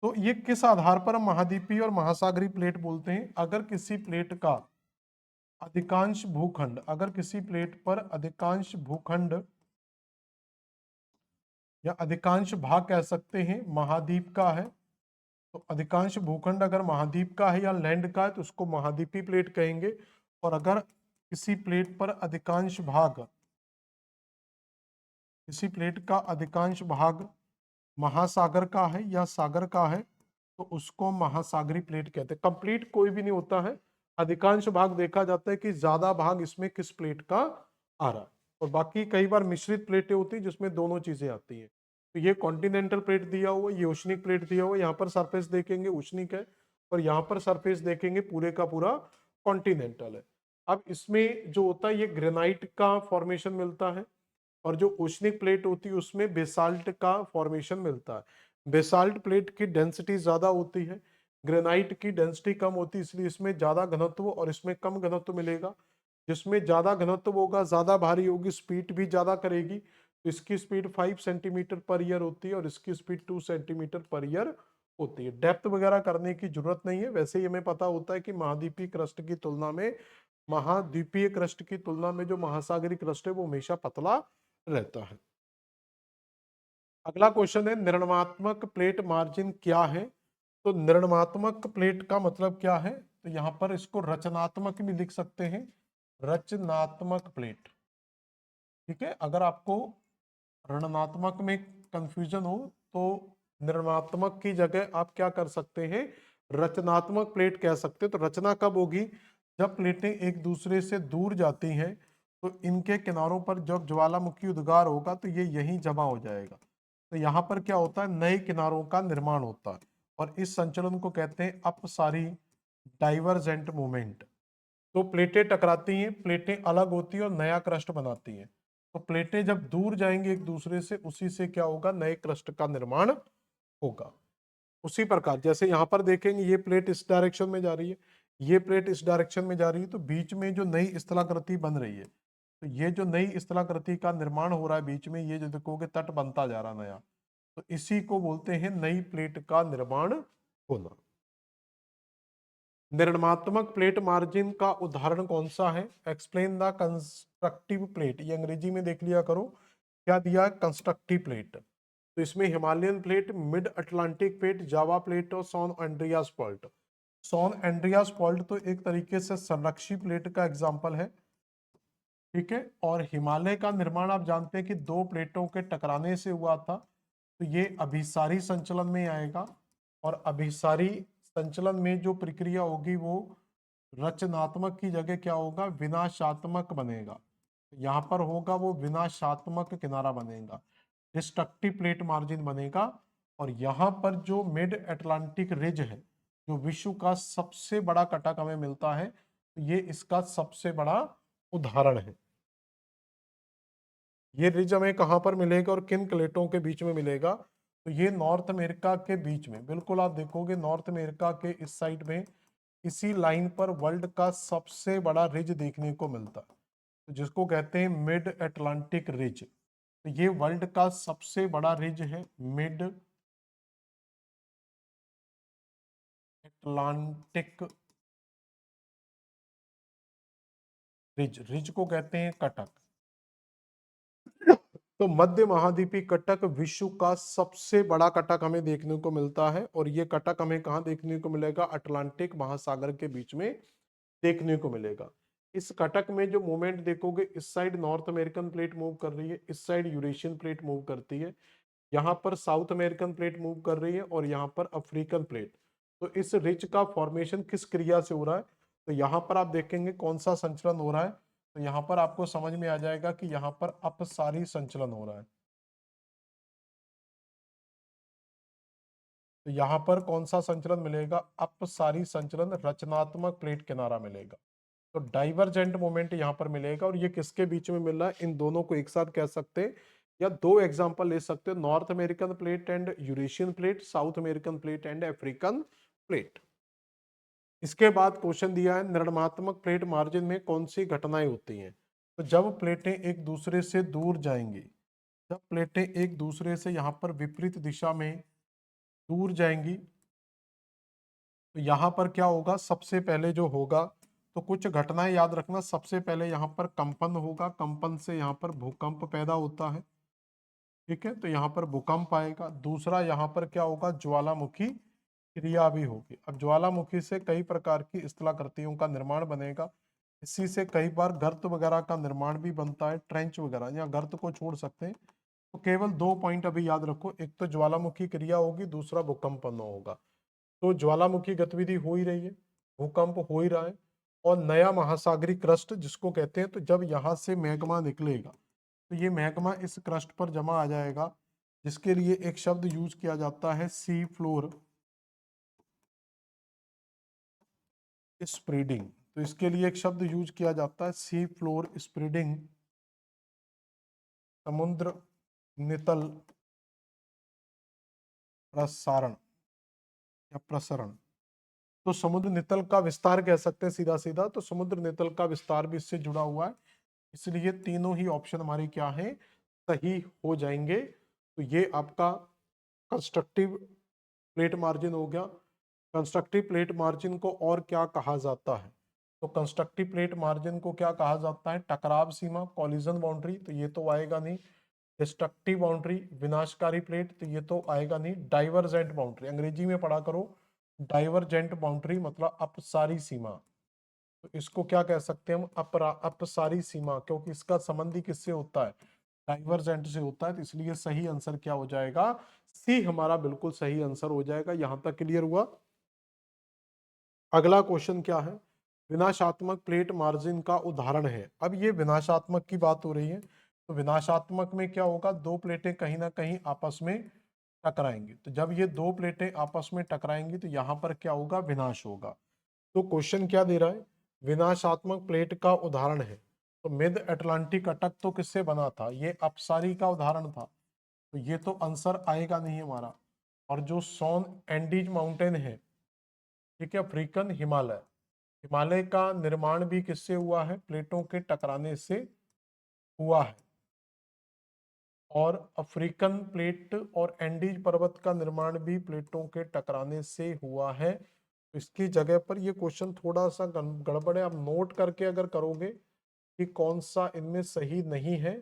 तो ये किस आधार पर हम महाद्वीपीय और महासागरीय प्लेट बोलते हैं, अगर किसी प्लेट का अधिकांश भूखंड, अगर किसी प्लेट पर अधिकांश भूखंड या अधिकांश भाग कह सकते हैं महाद्वीप का है, तो अधिकांश भूखंड अगर महाद्वीप का है या लैंड का है तो उसको महाद्वीपीय प्लेट कहेंगे। और अगर किसी प्लेट पर अधिकांश भाग, किसी प्लेट का अधिकांश भाग महासागर का है या सागर का है, तो उसको महासागरीय प्लेट कहते हैं। कंप्लीट कोई भी नहीं होता है, अधिकांश भाग देखा जाता है कि ज्यादा भाग इसमें किस प्लेट का आ रहा है। और बाकी कई बार मिश्रित प्लेटें होती हैं जिसमें दोनों चीजें आती हैं। तो ये कॉन्टिनेंटल प्लेट दिया हुआ, ये ओशनिक प्लेट दिया हुआ, यहाँ पर सरफेस देखेंगे ओशनिक है, और यहाँ पर सरफेस देखेंगे पूरे का पूरा कॉन्टिनेंटल है। अब इसमें जो होता है ये ग्रेनाइट का फॉर्मेशन मिलता है, और जो ओशनिक प्लेट होती है उसमें बेसाल्ट का फॉर्मेशन मिलता है। बेसाल्ट प्लेट की डेंसिटी ज्यादा होती है, ग्रेनाइट की डेंसिटी कम होती है, इसलिए इसमें ज्यादा घनत्व और इसमें कम घनत्व मिलेगा। जिसमें ज्यादा घनत्व होगा, ज्यादा भारी होगी, स्पीड भी ज्यादा करेगी। तो इसकी स्पीड 5 सेंटीमीटर पर ईयर होती है और इसकी स्पीड 2 सेंटीमीटर पर ईयर होती है। डेप्थ वगैरह करने की जरूरत नहीं है, वैसे ही हमें पता होता है कि महाद्वीपीय क्रस्ट की तुलना में, महाद्वीपीय क्रस्ट की तुलना में जो महासागरीय क्रस्ट है वो हमेशा पतला रहता है। अगला क्वेश्चन है निर्णनात्मक प्लेट मार्जिन क्या है। तो निर्णनात्मक प्लेट का मतलब क्या है, तो यहां पर इसको रचनात्मक भी लिख सकते हैं, रचनात्मक प्लेट। ठीक है, अगर आपको ऋणात्मक में कंफ्यूजन हो तो निर्णात्मक की जगह आप क्या कर सकते हैं, रचनात्मक प्लेट कह सकते हैं। तो रचना कब होगी, जब प्लेटें एक दूसरे से दूर जाती हैं, तो इनके किनारों पर जब ज्वालामुखी उद्गार होगा तो ये यहीं जमा हो जाएगा। तो यहाँ पर क्या होता है, नए किनारों का निर्माण होता है, और इस संचलन को कहते हैं अपसारी डाइवर्जेंट मूवमेंट। तो प्लेटें टकराती हैं, प्लेटें अलग होती हैं और नया क्रस्ट बनाती हैं। तो प्लेटें जब दूर जाएंगी एक दूसरे से, उसी से क्या होगा, नए क्रस्ट का निर्माण होगा। उसी प्रकार जैसे यहाँ पर देखेंगे ये प्लेट इस डायरेक्शन में जा रही है, ये प्लेट इस डायरेक्शन में जा रही है, तो बीच में जो नई स्थलाकृति बन रही है, तो ये जो नई स्थलाकृति का निर्माण हो रहा है बीच में, ये जो देखोगे तट बनता जा रहा नया, तो इसी को बोलते हैं नई प्लेट का निर्माण होना। निर्माणात्मक प्लेट मार्जिन का उदाहरण कौन सा है, एक्सप्लेन द कंस्ट्रक्टिव प्लेट। ये अंग्रेजी में देख लिया करो, क्या दिया, कंस्ट्रक्टिव प्लेट। तो इसमें Himalayan plate, mid Atlantic plate, Java plate और San Andreas fault. San Andreas fault तो एक तरीके से संरक्षी प्लेट का एग्जाम्पल है। ठीक है, और हिमालय का निर्माण आप जानते हैं कि दो प्लेटों के टकराने से हुआ था, तो ये अभिसारी संचलन में आएगा। और अभिसारी संचलन में जो प्रक्रिया होगी वो रचनात्मक की जगह क्या होगा, विनाशात्मक बनेगा। यहाँ पर होगा वो विनाशात्मक किनारा बनेगा, डिस्ट्रक्टिव प्लेट मार्जिन बनेगा। और यहाँ पर जो मिड अटलांटिक रिज है, जो विश्व का सबसे बड़ा कटक हमें मिलता है, तो ये इसका सबसे बड़ा उदाहरण है। ये रिज हमें कहाँ पर मिलेगा और किन प्लेटों के बीच में मिलेगा, तो ये नॉर्थ अमेरिका के बीच में, बिल्कुल आप देखोगे नॉर्थ अमेरिका के इस साइड में इसी लाइन पर वर्ल्ड का सबसे बड़ा रिज देखने को मिलता है, तो जिसको कहते हैं मिड अटलांटिक रिज। तो ये वर्ल्ड का सबसे बड़ा रिज है, मिड अटलांटिक रिज। रिज को कहते हैं कटक। तो मध्य महाद्वीपीय कटक विश्व का सबसे बड़ा कटक हमें देखने को मिलता है, और ये कटक हमें कहाँ देखने को मिलेगा? अटलांटिक महासागर के बीच में देखने को मिलेगा। इस कटक में जो मूवमेंट देखोगे, इस side north American plate move कर रही है, इस साइड यूरेशियन प्लेट मूव करती है, यहाँ पर साउथ अमेरिकन प्लेट मूव कर रही है, और यहाँ पर अफ्रीकन प्लेट। तो इस रिज का फॉर्मेशन किस क्रिया से हो रहा है? तो यहाँ पर आप देखेंगे कौन सा संचलन हो रहा है, तो यहाँ पर आपको समझ में आ जाएगा कि यहाँ पर अपसारी संचलन हो रहा है। तो यहाँ पर कौन सा संचलन मिलेगा? अपसारी संचलन, रचनात्मक प्लेट किनारा मिलेगा। तो डाइवर्जेंट मोमेंट यहाँ पर मिलेगा, और ये किसके बीच में मिल रहा है? इन दोनों को एक साथ कह सकते हैं, या दो एग्जांपल ले सकते हो, north American plate and Eurasian plate, south American plate and African plate. इसके बाद क्वेश्चन दिया है, निर्माणात्मक प्लेट मार्जिन में कौन सी घटनाएं होती हैं? तो जब प्लेटें एक दूसरे से दूर जाएंगी, जब प्लेटें एक दूसरे से यहाँ पर विपरीत दिशा में दूर जाएंगी, तो यहाँ पर क्या होगा? सबसे पहले जो होगा, तो कुछ घटनाएं याद रखना। सबसे पहले यहाँ पर कंपन होगा, कंपन से यहाँ पर भूकंप पैदा होता है, ठीक है, तो यहाँ पर भूकंप आएगा। दूसरा यहाँ पर क्या होगा? ज्वालामुखी क्रिया भी होगी। अब ज्वालामुखी से कई प्रकार की स्थलाकृतियों का निर्माण बनेगा, इसी से कई बार गर्त वगैरह का निर्माण भी बनता है, ट्रेंच वगैरह, या गर्त को छोड़ सकते हैं। तो केवल दो पॉइंट अभी याद रखो, एक तो ज्वालामुखी क्रिया होगी, दूसरा भूकंपन होगा। तो ज्वालामुखी गतिविधि हो ही रही है, भूकंप हो ही रहा है, और नया महासागरीय क्रस्ट जिसको कहते हैं, तो जब यहाँ से मैग्मा निकलेगा, तो ये मैग्मा इस क्रस्ट पर जमा आ जाएगा, जिसके लिए एक शब्द यूज किया जाता है, सी फ्लोर स्प्रेडिंग। तो इसके लिए एक शब्द यूज किया जाता है, सी फ्लोर स्प्रेडिंग, समुद्र नितल प्रसारण या प्रसरण। तो समुद्र नितल का विस्तार कह सकते हैं सीधा सीधा, तो समुद्र नितल का विस्तार भी इससे जुड़ा हुआ है, इसलिए तीनों ही ऑप्शन हमारे क्या है? सही हो जाएंगे। तो ये आपका कंस्ट्रक्टिव प्लेट मार्जिन हो गया। कंस्ट्रक्टिव प्लेट मार्जिन को और क्या कहा जाता है? तो कंस्ट्रक्टिव प्लेट मार्जिन को क्या कहा जाता है? टकराव सीमा, कॉलिजन बाउंड्री, तो ये तो आएगा नहीं। डिस्ट्रक्टिव बाउंड्री, विनाशकारी प्लेट, तो ये तो आएगा नहीं। डाइवर्जेंट बाउंड्री, अंग्रेजी में पढ़ा करो, डाइवर्जेंट बाउंड्री मतलब अपसारी सीमा। तो इसको क्या कह सकते हैं हम? अपसारी सीमा, क्योंकि इसका संबंध ही किससे होता है? डाइवर्जेंट से होता है। तो इसलिए सही आंसर क्या हो जाएगा? सी हमारा बिल्कुल सही आंसर हो जाएगा। यहां तक क्लियर हुआ? अगला क्वेश्चन क्या है? विनाशात्मक प्लेट मार्जिन का उदाहरण है। अब ये विनाशात्मक की बात हो रही है, तो विनाशात्मक में क्या होगा? दो प्लेटें कहीं ना कहीं आपस में टकराएंगी। तो जब ये दो प्लेटें आपस में टकराएंगी, तो यहां पर क्या होगा? विनाश होगा। तो क्वेश्चन क्या दे रहा है? विनाशात्मक प्लेट का उदाहरण है। तो मिड अटलांटिक अटक तो किससे बना था? ये अपसारी का उदाहरण था, तो ये तो आंसर आएगा नहीं हमारा। और जो सोन एंडीज माउंटेन है, ठीक है, अफ्रीकन हिमालय, हिमालय का निर्माण भी किससे हुआ है? प्लेटों के टकराने से हुआ है। और अफ्रीकन प्लेट और एंडीज पर्वत का निर्माण भी प्लेटों के टकराने से हुआ है। तो इसकी जगह पर ये क्वेश्चन थोड़ा सा गड़बड़ है। आप नोट करके अगर करोगे कि कौन सा इनमें सही नहीं है,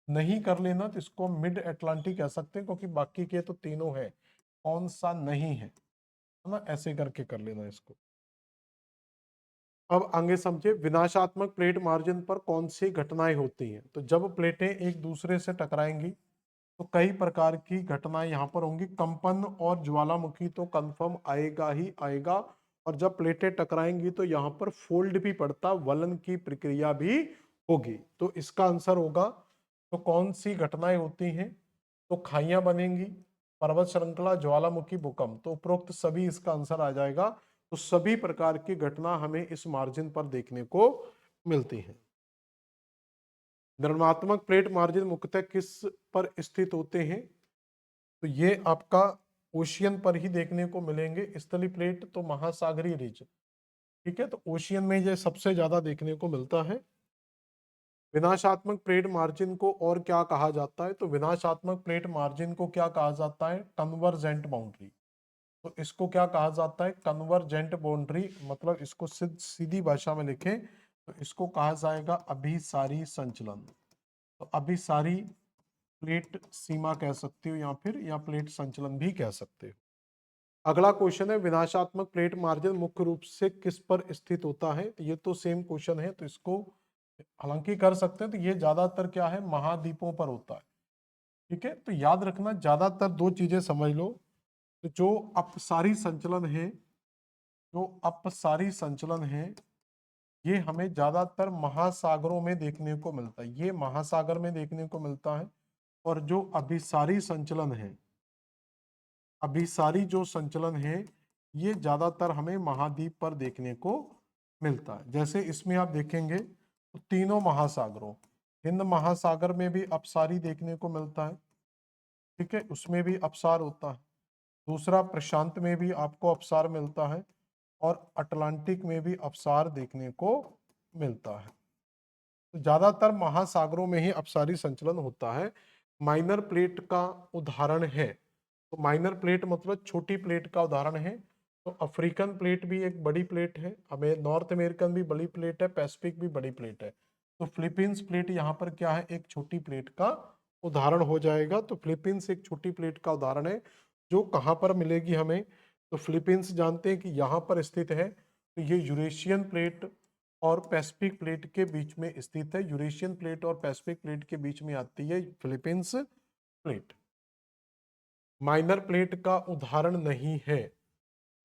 नहीं कर लेना, तो इसको मिड अटलांटिक कह सकते हैं, क्योंकि बाकी के तो तीनों है, कौन सा नहीं है ना, ऐसे करके कर लेना इसको। अब आगे समझे, विनाशात्मक प्लेट मार्जिन पर कौन सी घटनाएं होती हैं? तो जब प्लेटें एक दूसरे से टकराएंगी, तो कई प्रकार की घटनाएं यहाँ पर होंगी। कंपन और ज्वालामुखी तो कंफर्म आएगा ही आएगा, और जब प्लेटें टकराएंगी तो यहाँ पर फोल्ड भी पड़ता, वलन की प्रक्रिया भी होगी। तो इसका आंसर होगा, तो कौन सी घटनाएं होती हैं? तो खाइयां बनेंगी, पर्वत श्रृंखला, ज्वालामुखी, भूकंप। तो उपरोक्त सभी इसका आंसर आ जाएगा। तो सभी प्रकार की घटना हमें इस मार्जिन पर देखने को मिलती है। निर्माणात्मक प्लेट मार्जिन मुख्यतः किस पर स्थित होते हैं? तो ये आपका ओशियन पर ही देखने को मिलेंगे। स्थलीय प्लेट तो महासागरीय रिज, ठीक है, तो ओशियन में ये सबसे ज्यादा देखने को मिलता है। विनाशात्मक प्लेट मार्जिन को और क्या कहा जाता है? तो विनाशात्मक प्लेट मार्जिन को क्या कहा जाता है? Convergent boundary. तो इसको क्या कहा जाता है? Convergent boundary. मतलब इसको सीधी भाषा में लिखें तो इसको कहा जाएगा अभिसारी संचलन। तो अभिसारी प्लेट सीमा कह सकते हो या फिर या प्लेट संचलन भी कह सकते हो। अगला क्वेश्चन है, विनाशात्मक प्लेट मार्जिन मुख्य रूप से किस पर स्थित होता है? तो ये तो सेम क्वेश्चन है, तो इसको हालांकि कर सकते हैं। तो ये ज्यादातर क्या है? महाद्वीपों पर होता है। ठीक है, तो याद रखना ज्यादातर दो चीजें समझ लो। तो जो अपसारी संचलन है, जो अपसारी संचलन है, ये हमें ज्यादातर महासागरों में देखने को मिलता है। ये महासागर में देखने को मिलता है। और जो अभिसारी संचलन है, अभिसारी जो संचलन है, ये ज्यादातर हमें महाद्वीप पर देखने को मिलता है। जैसे इसमें आप देखेंगे तो तीनों महासागरों, हिंद महासागर में भी अपसारी देखने को मिलता है। ठीक है, उसमें भी अपसार होता है। दूसरा, प्रशांत में भी आपको अपसार मिलता है। और अटलांटिक में भी अपसार देखने को मिलता है। तो ज्यादातर महासागरों में ही अपसारी संचलन होता है। माइनर प्लेट का उदाहरण है, तो माइनर प्लेट मतलब छोटी प्लेट का उदाहरण है। तो अफ्रीकन प्लेट भी एक बड़ी प्लेट है, हमें नॉर्थ अमेरिकन भी बड़ी प्लेट है, पैसिफिक भी बड़ी प्लेट है। तो फिलीपींस प्लेट यहाँ पर क्या है? एक छोटी प्लेट का उदाहरण हो जाएगा। तो फिलीपींस एक छोटी प्लेट का उदाहरण है जो कहाँ पर मिलेगी हमें? तो फिलीपींस जानते हैं कि यहाँ पर स्थित है। तो ये यूरेशियन प्लेट और पैसिफिक प्लेट के बीच में स्थित है। यूरेशियन प्लेट और पैसिफिक प्लेट के बीच में आती है फिलीपींस प्लेट। माइनर प्लेट का उदाहरण नहीं है।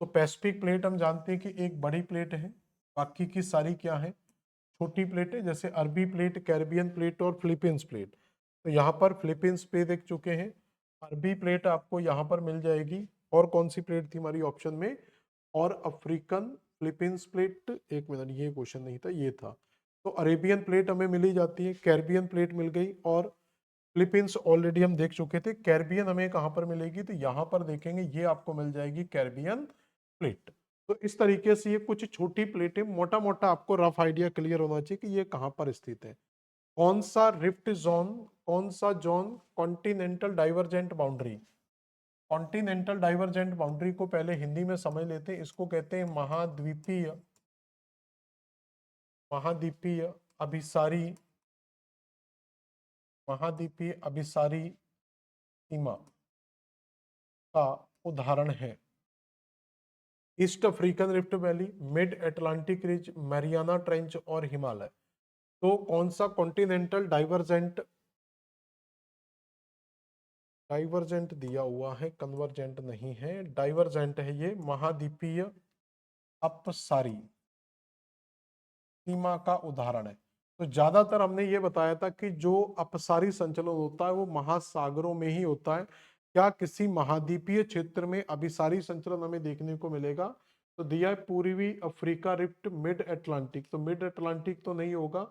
तो पैसिफिक प्लेट हम जानते हैं कि एक बड़ी प्लेट है, बाकी की सारी क्या है? छोटी प्लेट है। जैसे अरबी प्लेट, कैरिबियन प्लेट और फिलीपींस प्लेट। तो यहाँ पर फिलीपींस पे देख चुके हैं। अरबी प्लेट आपको यहाँ पर मिल जाएगी। और कौन सी प्लेट थी हमारी ऑप्शन में? और अफ्रीकन फिलीपींस प्लेट, एक मिनट, ये क्वेश्चन नहीं था, ये था। तो अरेबियन प्लेट हमें मिली जाती है, कैरिबियन प्लेट मिल गई। और फिलीपींस ऑलरेडी हम देख चुके थे। कैरिबियन हमें कहाँ पर मिलेगी? तो यहाँ पर देखेंगे, ये आपको मिल जाएगी कैरिबियन प्लेट। तो इस तरीके से ये कुछ छोटी प्लेटें, मोटा मोटा आपको रफ आइडिया क्लियर होना चाहिए कि ये कहाँ पर स्थित है। कौन सा रिफ्ट जोन, कौन सा zone continental divergent boundary? Continental divergent boundary को पहले हिंदी में समझ लेते हैं। इसको कहते हैं महाद्वीपीय, महाद्वीपीय अभिसारी, महाद्वीपीय अभिसारी सीमा का उदाहरण है east African rift valley, mid Atlantic ridge, Mariana trench और हिमालय। तो कौन सा कॉन्टिनेंटल डाइवर्जेंट, डाइवर्जेंट दिया हुआ है, कन्वर्जेंट नहीं है, डाइवर्जेंट है ये, महाद्वीपीय अपसारी सीमा का उदाहरण है। तो ज्यादातर हमने ये बताया था कि जो अपसारी संचलन होता है वो महासागरों में ही होता है। क्या किसी महाद्वीपीय क्षेत्र में अभिसारी संचलन हमें देखने को मिलेगा? तो दिया है पूर्वी अफ्रीका रिफ्ट, मिड अटलांटिक। तो मिड अटलांटिक तो नहीं होगा,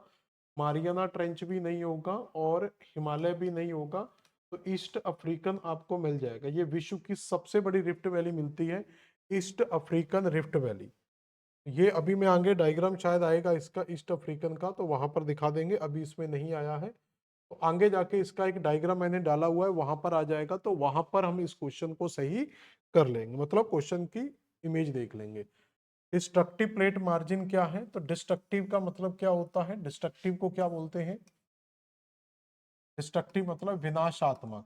मारियाना ट्रेंच भी नहीं होगा और हिमालय भी नहीं होगा। तो ईस्ट अफ्रीकन आपको मिल जाएगा। ये विश्व की सबसे बड़ी रिफ्ट वैली मिलती है, ईस्ट अफ्रीकन रिफ्ट वैली। ये अभी मैं आगे डायग्राम शायद आएगा इसका ईस्ट अफ्रीकन का, तो वहां पर दिखा देंगे, अभी इसमें नहीं आया है। तो आगे जाके इसका एक डायग्राम मैंने डाला हुआ है, वहां पर आ जाएगा। तो वहां पर हम इस क्वेश्चन को सही कर लेंगे, मतलब क्वेश्चन की इमेज देख लेंगे। डिस्ट्रक्टिव प्लेट मार्जिन क्या है? तो डिस्ट्रक्टिव का मतलब क्या होता है? डिस्ट्रक्टिव को क्या बोलते हैं? डिस्ट्रक्टिव मतलब विनाशात्मक।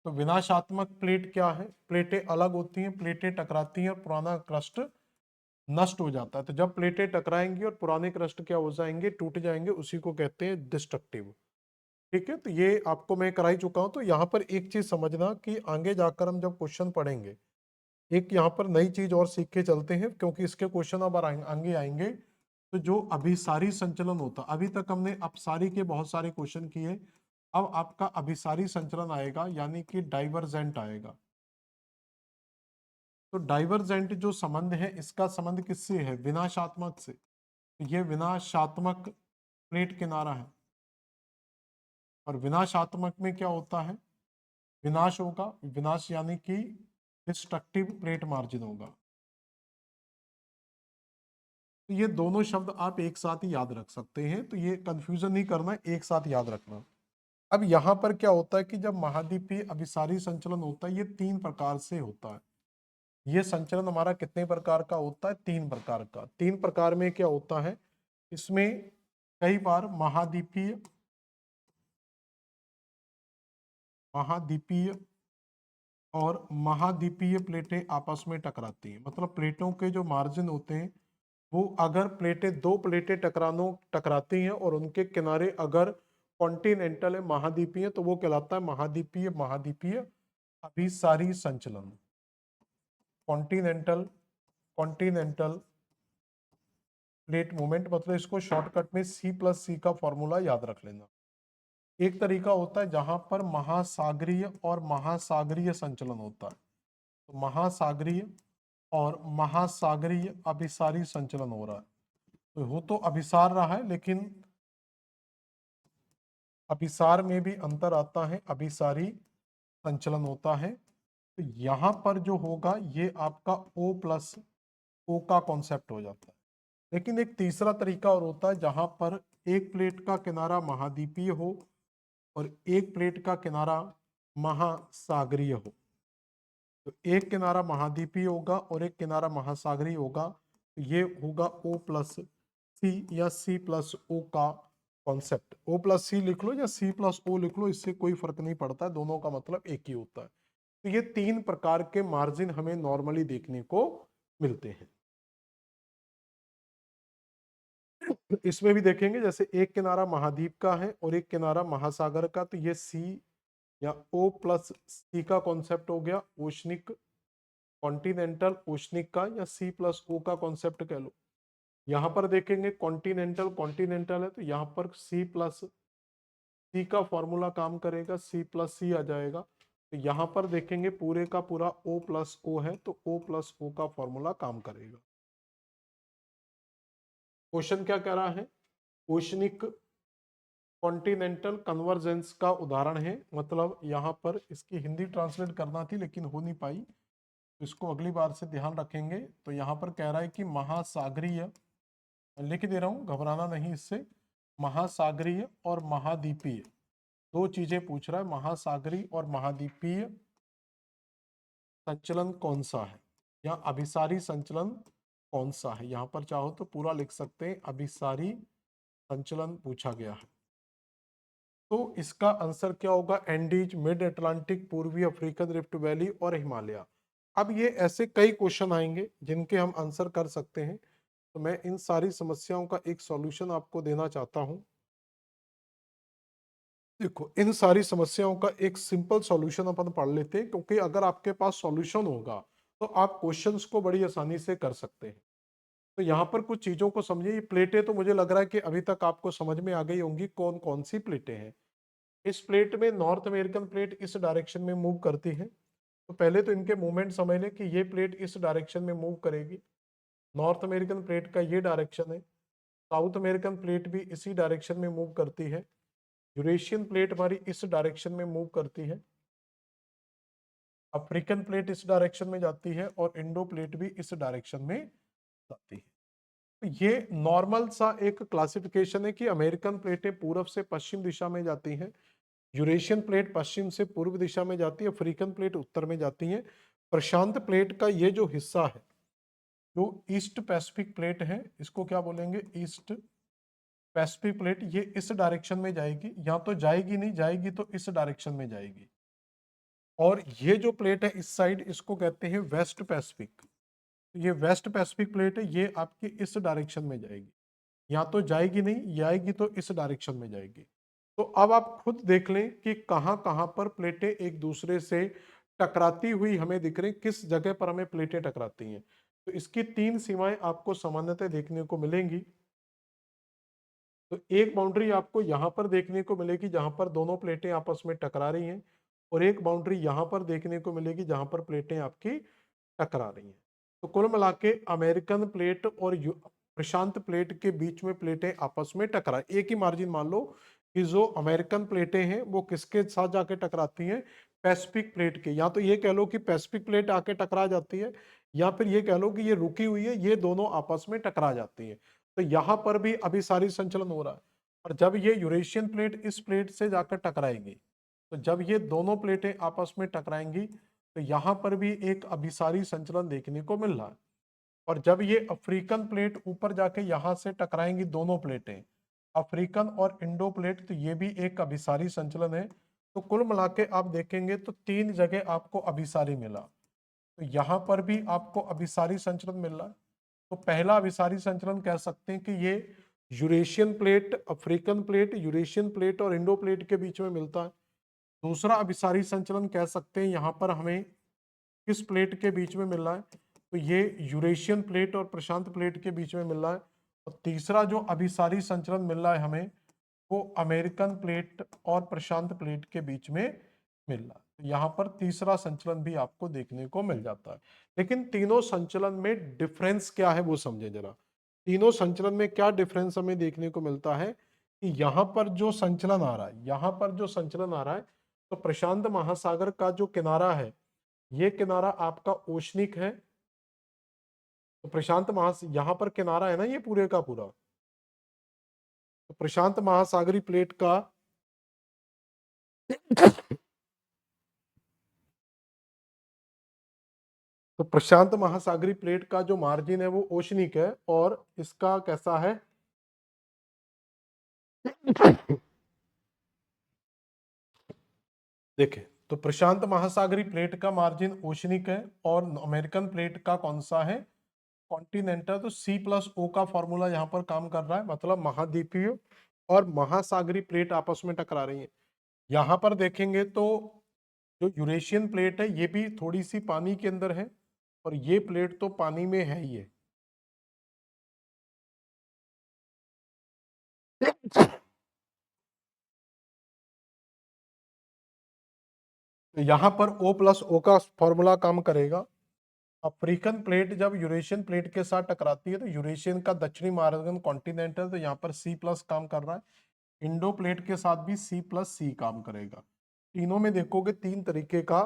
तो विनाशात्मक प्लेट क्या है? प्लेटें अलग होती हैं, प्लेटें टकराती हैं और पुराना क्रस्ट नष्ट हो जाता है। तो जब प्लेटें टकराएंगी और पुराने क्रस्ट क्या हो जाएंगे? टूट जाएंगे, उसी को कहते हैं डिस्ट्रक्टिव। ठीक है, तो ये आपको मैं करा ही चुका हूं। तो यहाँ पर एक चीज समझना कि आगे जाकर हम जब क्वेश्चन पढ़ेंगे, एक यहाँ पर नई चीज और सीख के चलते हैं, क्योंकि इसके क्वेश्चन अब आगे आएंगे। तो जो अभिसारी संचलन होता, अभी तक हमने अपसारी के बहुत सारे क्वेश्चन किए, अब आपका अभिसारी संचलन आएगा, यानी कि डाइवर्जेंट आएगा। तो डाइवर्जेंट जो संबंध है, इसका संबंध किससे है? विनाशात्मक से। तो ये विनाशात्मक प्लेट किनारा है। और विनाशात्मक में क्या होता है? विनाश होगा, विनाश यानी कि डिस्ट्रक्टिव प्लेट मार्जिन होगा। तो ये दोनों शब्द आप एक साथ ही याद रख सकते हैं, तो ये कंफ्यूजन नहीं करना, एक साथ याद रखना। अब यहां पर क्या होता है कि जब महाद्वीपीय अभिसारी संचलन होता है, ये 3 प्रकार से होता है। ये संचलन हमारा कितने प्रकार का होता है? 3 प्रकार का। 3 प्रकार में क्या होता है, इसमें कई बार महाद्वीपीय महाद्वीपीय और महाद्वीपीय प्लेटें आपस में टकराती हैं। मतलब प्लेटों के जो मार्जिन होते हैं, वो अगर दो प्लेटें टकराती हैं और उनके किनारे अगर कॉन्टिनेंटल है, महाद्वीपीय, तो वो कहलाता है महाद्वीपीय महाद्वीपीय अभिसारी संचलन। कॉन्टिनेंटल कॉन्टिनेंटल प्लेट मूवमेंट, मतलब इसको शॉर्टकट में C+C का फॉर्मूला याद रख लेना। एक तरीका होता है जहां पर महासागरीय और महासागरीय संचलन होता है। तो महासागरीय और महासागरीय अभिसारी संचलन हो रहा है। तो वो तो अभिसार रहा है, लेकिन अभिसार में भी अंतर आता है, अभिसारी संचलन होता है। तो यहां पर जो होगा ये आपका O+O का कॉन्सेप्ट हो जाता है। लेकिन एक तीसरा तरीका और होता है जहां पर एक प्लेट का किनारा महाद्वीपीय हो और एक प्लेट का किनारा महासागरीय हो। तो एक किनारा महाद्वीपीय होगा और एक किनारा महासागरीय होगा, तो ये होगा O+C या C+O का कॉन्सेप्ट। O+C लिख लो या C+O लिख लो, इससे कोई फर्क नहीं पड़ता है, दोनों का मतलब एक ही होता है। तो ये 3 प्रकार के मार्जिन हमें नॉर्मली देखने को मिलते हैं। इसमें भी देखेंगे, जैसे एक किनारा महाद्वीप का है और एक किनारा महासागर का, तो ये C या O+C का कॉन्सेप्ट हो गया, ओशनिक कॉन्टिनेंटल ओशनिक का, या C+O का कॉन्सेप्ट कह लो। यहां पर देखेंगे कॉन्टिनेंटल कॉन्टिनेंटल है, तो यहां पर C+C का फॉर्मूला काम करेगा, C+C आ जाएगा। तो यहां पर देखेंगे पूरे का पूरा O+O है, तो O+O का फॉर्मूला काम करेगा। क्वेश्चन क्या कह रहा है? ओशनिक कॉन्टिनेंटल कन्वर्जेंस का उदाहरण है। मतलब यहां पर इसकी हिंदी ट्रांसलेट करना थी लेकिन हो नहीं पाई, तो इसको अगली बार से ध्यान रखेंगे। तो यहां पर कह रहा है कि महासागरीय, लिख दे रहा हूं, घबराना नहीं इससे, महासागरीय और महाद्वीपीय दो चीजें पूछ रहा है। महासागरीय और महाद्वीपीय संचलन कौन सा है, या अभिसारी संचलन कौन सा है? यहां पर चाहो तो पूरा लिख सकते हैं, अभिसारी संचलन पूछा गया है। तो इसका आंसर क्या होगा? एंडीज, मिड अटलांटिक, पूर्वी अफ्रीकन रिफ्ट वैली और हिमालय। अब ये ऐसे कई क्वेश्चन आएंगे जिनके हम आंसर कर सकते हैं, तो मैं इन सारी समस्याओं का एक सॉल्यूशन आपको देना चाहता हूं। देखो, इन सारी समस्याओं का एक सिंपल सॉल्यूशन अपन पढ़ लेते हैं, क्योंकि अगर आपके पास सॉल्यूशन होगा तो आप क्वेश्चंस को बड़ी आसानी से कर सकते हैं। तो यहाँ पर कुछ चीजों को समझिए। ये प्लेटें तो मुझे लग रहा है कि अभी तक आपको समझ में आ गई होंगी कौन कौन सी प्लेटें हैं। इस प्लेट में नॉर्थ अमेरिकन प्लेट इस डायरेक्शन में मूव करती है, तो पहले तो इनके मूवमेंट समझ लें कि ये प्लेट इस डायरेक्शन में मूव करेगी। नॉर्थ अमेरिकन प्लेट का ये डायरेक्शन है। साउथ अमेरिकन प्लेट भी इसी डायरेक्शन में मूव करती है। यूरेशियन प्लेट हमारी इस डायरेक्शन में मूव करती है। अफ्रीकन प्लेट इस डायरेक्शन में जाती है और इंडो प्लेट भी इस डायरेक्शन में जाती है। तो ये नॉर्मल सा एक क्लासिफिकेशन है कि अमेरिकन प्लेटें पूर्व से पश्चिम दिशा में जाती हैं, यूरेशियन प्लेट पश्चिम से पूर्व दिशा में जाती है, अफ्रीकन प्लेट उत्तर में जाती है। प्रशांत प्लेट का ये जो हिस्सा है, जो ईस्ट पैसिफिक प्लेट है, इसको क्या बोलेंगे? ईस्ट पैसिफिक प्लेट, ये इस डायरेक्शन में जाएगी, या तो जाएगी नहीं, जाएगी तो इस डायरेक्शन में जाएगी। और ये जो प्लेट है इस साइड, इसको कहते हैं वेस्ट पैसिफिक। ये वेस्ट पैसिफिक प्लेट है, ये आपकी इस डायरेक्शन में जाएगी, या तो जाएगी नहीं, जाएगी तो इस डायरेक्शन में जाएगी। तो अब आप खुद देख लें कि कहां कहां पर प्लेटें एक दूसरे से टकराती हुई हमें दिख रही, किस जगह पर हमें प्लेटें टकराती हैं। तो इसकी 3 सीमाएं आपको सामान्यतः देखने को मिलेंगी। तो एक बाउंड्री आपको यहां पर देखने को मिलेगी जहां पर दोनों प्लेटें आपस में टकरा रही हैं, और एक बाउंड्री यहां पर देखने को मिलेगी जहां पर प्लेटें आपकी टकरा रही हैं। तो कुल मिला के अमेरिकन प्लेट और प्रशांत प्लेट के बीच में प्लेटें आपस में टकरा, एक ही मार्जिन मान लो कि जो अमेरिकन प्लेटें हैं वो किसके साथ जाके टकराती हैं? पैसिफिक प्लेट के, या तो ये कह लो कि पैसिफिक प्लेट आके टकरा जाती है, या फिर ये कह लो कि ये रुकी हुई है, ये दोनों आपस में टकरा जाती है। तो यहां पर भी अभिसारी संचलन हो रहा है। और जब ये यूरेशियन प्लेट इस प्लेट से जाकर टकराएगी, तो जब ये दोनों प्लेटें आपस में टकराएंगी, तो यहां पर भी एक अभिसारी संचलन देखने को मिल रहा है। और जब ये अफ्रीकन प्लेट ऊपर जाके यहां से टकराएंगी दोनों प्लेटें, अफ्रीकन और इंडो प्लेट, तो ये भी एक अभिसारी संचलन है। तो कुल मिला के आप देखेंगे तो 3 जगह आपको अभिसारी मिला। तो यहां पर भी आपको अभिसारी संचलन मिल रहा है। तो पहला अभिसारी संचलन कह सकते हैं कि ये Eurasian plate, African plate, Eurasian plate और इंडो प्लेट के बीच में मिलता है। दूसरा अभिसारी संचलन कह सकते हैं यहां पर हमें किस प्लेट के बीच में मिल रहा है, तो ये यूरेशियन प्लेट और प्रशांत प्लेट के बीच में मिल रहा है। और तीसरा जो अभिसारी संचलन मिल रहा है हमें, वो अमेरिकन प्लेट और प्रशांत प्लेट के बीच में मिल रहा है। तो यहाँ पर तीसरा संचलन भी आपको देखने को मिल जाता है। लेकिन तीनों संचलन में डिफरेंस क्या है वो समझे जरा। तीनों संचलन में क्या डिफरेंस हमें देखने को मिलता है कि यहाँ पर जो संचलन आ रहा है, यहाँ पर जो संचलन आ रहा है, तो प्रशांत महासागर का जो किनारा है, ये किनारा आपका ओशनिक है। तो यहाँ पर किनारा है ना ये पूरे का पूरा, तो प्रशांत महासागरी प्लेट का तो प्रशांत महासागरी प्लेट का जो मार्जिन है वो ओशनिक है, और इसका कैसा है देखें, तो प्रशांत महासागरी प्लेट का मार्जिन ओशनिक है, और अमेरिकन प्लेट का कौन सा है, कॉन्टिनेंटल। तो C+O का फॉर्मूला यहाँ पर काम कर रहा है, मतलब महाद्वीपीय और महासागरी प्लेट आपस में टकरा रही है। यहाँ पर देखेंगे तो जो यूरेशियन प्लेट है ये भी थोड़ी सी पानी के अंदर है, और ये प्लेट तो पानी में है ही है। तो यहाँ पर O+O का फॉर्मूला काम करेगा। अफ्रीकन प्लेट जब यूरेशियन प्लेट के साथ टकराती है, तो यूरेशियन का दक्षिणी मार्गन कॉन्टिनेंटल, तो यहाँ पर C+ काम कर रहा है। इंडो प्लेट के साथ भी C+C काम करेगा। तीनों में देखोगे 3 तरीके का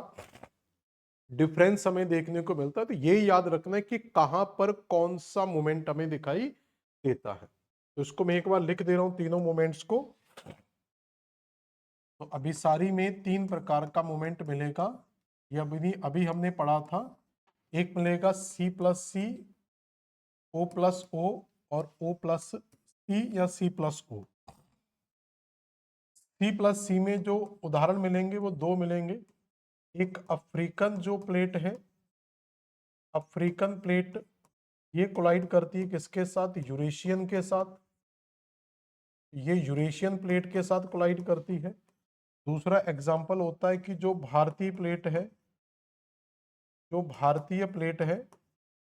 डिफरेंस हमें देखने को मिलता है। तो ये याद रखना है कि कहां पर कौन सा मोमेंट हमें दिखाई देता है। तो इसको मैं एक बार लिख दे रहा हूं तीनों मोमेंट्स को। तो अभिसारी में 3 प्रकार का मोमेंट मिलेगा। ये अभी हमने पढ़ा था। एक मिलेगा C+C, O+O और O+C या C+O। C+C में जो उदाहरण मिलेंगे वो 2 मिलेंगे। एक अफ्रीकन जो प्लेट है, अफ्रीकन प्लेट, ये कोलाइड करती है किसके साथ, यूरेशियन के साथ। ये यूरेशियन प्लेट के साथ कोलाइड करती है। दूसरा एग्जाम्पल होता है कि जो भारतीय प्लेट है, जो भारतीय प्लेट है,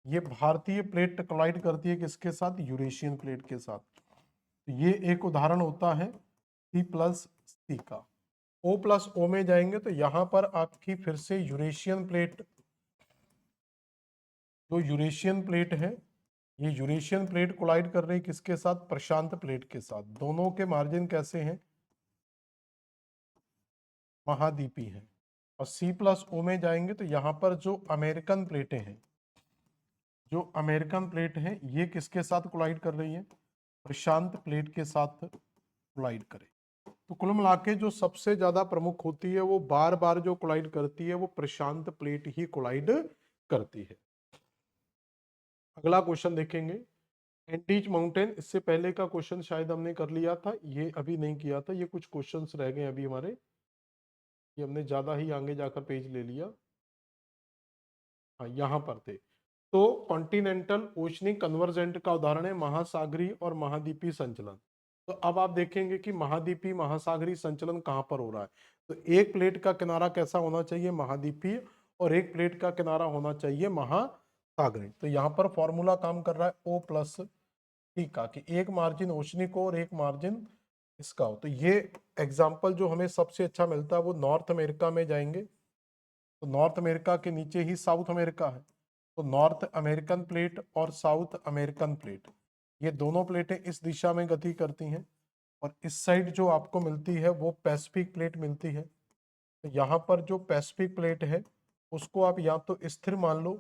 ये भारतीय प्लेट कोलाइड करती है किसके साथ, यूरेशियन प्लेट के साथ। तो ये एक उदाहरण होता है C+C का। O+O में जाएंगे तो यहाँ पर आपकी फिर से यूरेशियन प्लेट, जो यूरेशियन प्लेट है, ये यूरेशियन प्लेट कोलाइड कर रही है किसके साथ, प्रशांत प्लेट के साथ। दोनों के मार्जिन कैसे हैं, महाद्वीपी हैं। और C+O में जाएंगे तो यहाँ पर जो अमेरिकन प्लेटें हैं, जो अमेरिकन प्लेट है, ये किसके साथ कोलाइड कर रही है, प्रशांत प्लेट के साथ कोलाइड करे। तो कुल मिला के जो सबसे ज्यादा प्रमुख होती है, वो बार बार जो कोलाइड करती है, वो प्रशांत प्लेट ही कोलाइड करती है। अगला क्वेश्चन देखेंगे, एंडीज माउंटेन। इससे पहले का क्वेश्चन शायद हमने कर लिया था, ये अभी नहीं किया था। ये कुछ क्वेश्चंस रह गए अभी हमारे, ये हमने ज्यादा ही आगे जाकर पेज ले लिया। हाँ, यहाँ पर थे। तो कॉन्टिनेंटल ओशनिक कन्वर्जेंट का उदाहरण है महासागरी और महाद्वीपीय संचलन। तो अब आप देखेंगे कि महाद्वीपीय महासागरी संचलन कहाँ पर हो रहा है। तो एक प्लेट का किनारा कैसा होना चाहिए, महाद्वीपीय, और एक प्लेट का किनारा होना चाहिए महासागरी। तो यहाँ पर फॉर्मूला काम कर रहा है O+C का, कि एक मार्जिन ओशनिक हो और एक मार्जिन इसका हो। तो ये एग्जाम्पल जो हमें सबसे अच्छा मिलता है वो नॉर्थ अमेरिका में जाएंगे। तो नॉर्थ अमेरिका के नीचे ही साउथ अमेरिका है। तो नॉर्थ अमेरिकन प्लेट और साउथ अमेरिकन प्लेट, ये दोनों प्लेटें इस दिशा में गति करती हैं। और इस साइड जो आपको मिलती है वो पैसिफिक प्लेट मिलती है। तो यहाँ पर जो पैसिफिक प्लेट है उसको आप या तो स्थिर मान लो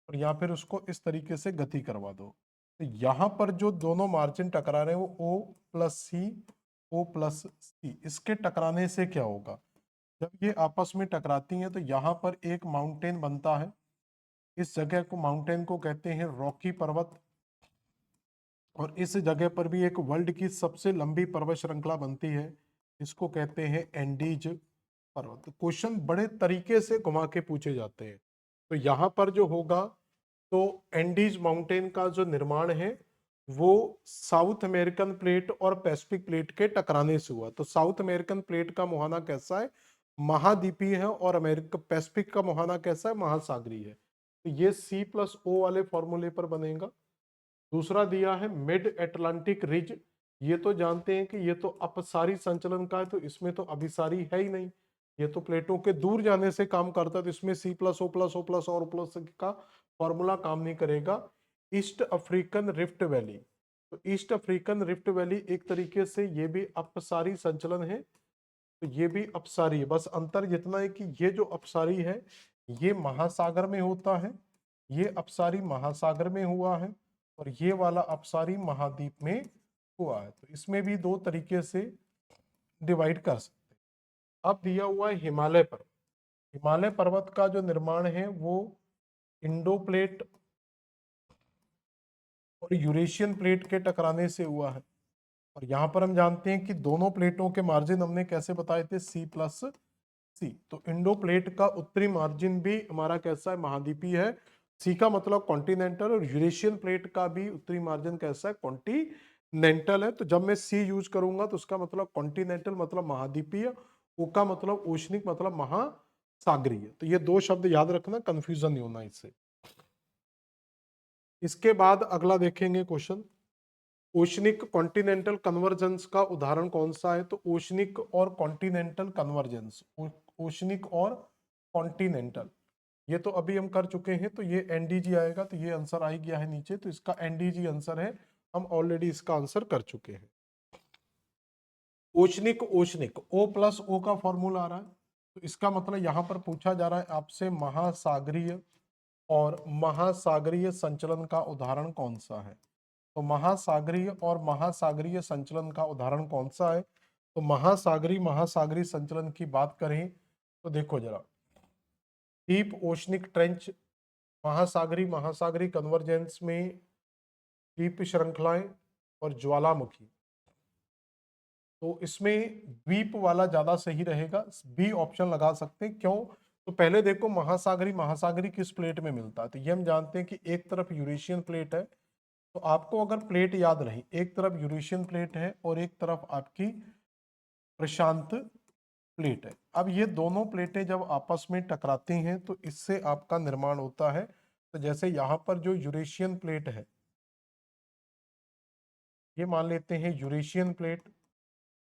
और या फिर उसको इस तरीके से गति करवा दो। तो यहाँ पर जो दोनों मार्जिन टकरा रहे हैं वो O प्लस सी, O प्लस सी, इसके टकराने से क्या होगा, जब ये आपस में टकराती हैं तो यहाँ पर एक माउंटेन बनता है। इस जगह को, माउंटेन को कहते हैं रॉकी पर्वत, और इस जगह पर भी एक वर्ल्ड की सबसे लंबी पर्वत श्रृंखला बनती है, इसको कहते हैं एंडीज पर्वत। तो क्वेश्चन बड़े तरीके से घुमा के पूछे जाते हैं। तो यहाँ पर जो होगा, तो एंडीज माउंटेन का जो निर्माण है वो साउथ अमेरिकन प्लेट और पैसिफिक प्लेट के टकराने से हुआ। तो साउथ अमेरिकन प्लेट का मुहाना कैसा है, महाद्वीपीय है, और अमेरिका पैसिफिक का मुहाना कैसा है, महासागरीय है। तो ये C प्लस O वाले फॉर्मूले पर बनेगा। दूसरा दिया है मिड एटलांटिक रिज, ये तो जानते हैं कि ये तो अपसारी संचलन का है, तो इसमें तो अभिसारी है ही नहीं, ये तो प्लेटों के दूर जाने से काम करता है, तो इसमें C plus O plus O plus और प्लस का फॉर्मूला काम नहीं करेगा। ईस्ट अफ्रीकन रिफ्ट वैली, तो ईस्ट अफ्रीकन रिफ्ट वैली एक तरीके से ये भी अपसारी संचलन है, तो ये भी अपसारी है। बस अंतर जितना है कि ये जो अपसारी है ये महासागर में होता है, ये अपसारी महासागर में हुआ है, और ये वाला अपसारी महाद्वीप में हुआ है। तो इसमें भी दो तरीके से डिवाइड कर सकते हैं। अब दिया हुआ है हिमालय पर्वत। हिमालय पर्वत का जो निर्माण है वो इंडो प्लेट और यूरेशियन प्लेट के टकराने से हुआ है, और यहाँ पर हम जानते हैं कि दोनों प्लेटों के मार्जिन हमने कैसे बताए थे, C प्लस सी। तो इंडो प्लेट का उत्तरी मार्जिन भी हमारा कैसा है, महाद्वीपीय है, सी का मतलब कॉन्टिनेंटल, और यूरेशियन प्लेट का भी उत्तरी मार्जिन कैसा है, कॉन्टिनेंटल है। तो जब मैं सी यूज करूंगा तो उसका मतलब कॉन्टिनेंटल मतलब महाद्वीपीय, ओ का मतलब ओशनिक मतलब महासागरीय। तो ये दो शब्द याद रखना, कंफ्यूजन नहीं होना इससे। इसके बाद अगला देखेंगे क्वेश्चन, ओशनिक कॉन्टिनेंटल कन्वर्जेंस का उदाहरण कौन सा है। तो ओशनिक और कॉन्टिनेंटल कन्वर्जेंस, ओशनिक और कॉन्टिनेंटल, ये तो अभी हम कर चुके हैं, तो ये एनडीजी आएगा, तो ये आंसर आ गया है नीचे, तो इसका एनडीजी आंसर है, हम ऑलरेडी इसका आंसर कर चुके हैं। Oceanic, oceanic O plus O का फॉर्मूला आ रहा है, तो इसका मतलब यहां पर पूछा जा रहा है आपसे महासागरीय और महासागरीय संचलन का उदाहरण कौन सा है। तो महासागरीय और महासागरीय संचलन का उदाहरण कौन सा है। तो महासागरीय संचलन की बात करें तो देखो जरा, डीप ओशनिक ट्रेंच, महासागरीय कन्वर्जेंस में द्वीप श्रृंखलाएं और ज्वालामुखी, तो इसमें द्वीप वाला ज्यादा सही रहेगा, बी ऑप्शन लगा सकते हैं। क्यों, तो पहले देखो महासागरी किस प्लेट में मिलता है, तो ये हम जानते हैं कि एक तरफ यूरेशियन प्लेट है, तो आपको अगर प्लेट याद रही, एक तरफ यूरेशियन प्लेट है और एक तरफ आपकी प्रशांत प्लेट है। अब ये दोनों प्लेटें जब आपस में टकराती हैं तो इससे आपका निर्माण होता है। तो जैसे यहाँ पर जो यूरेशियन प्लेट है, ये मान लेते हैं यूरेशियन प्लेट,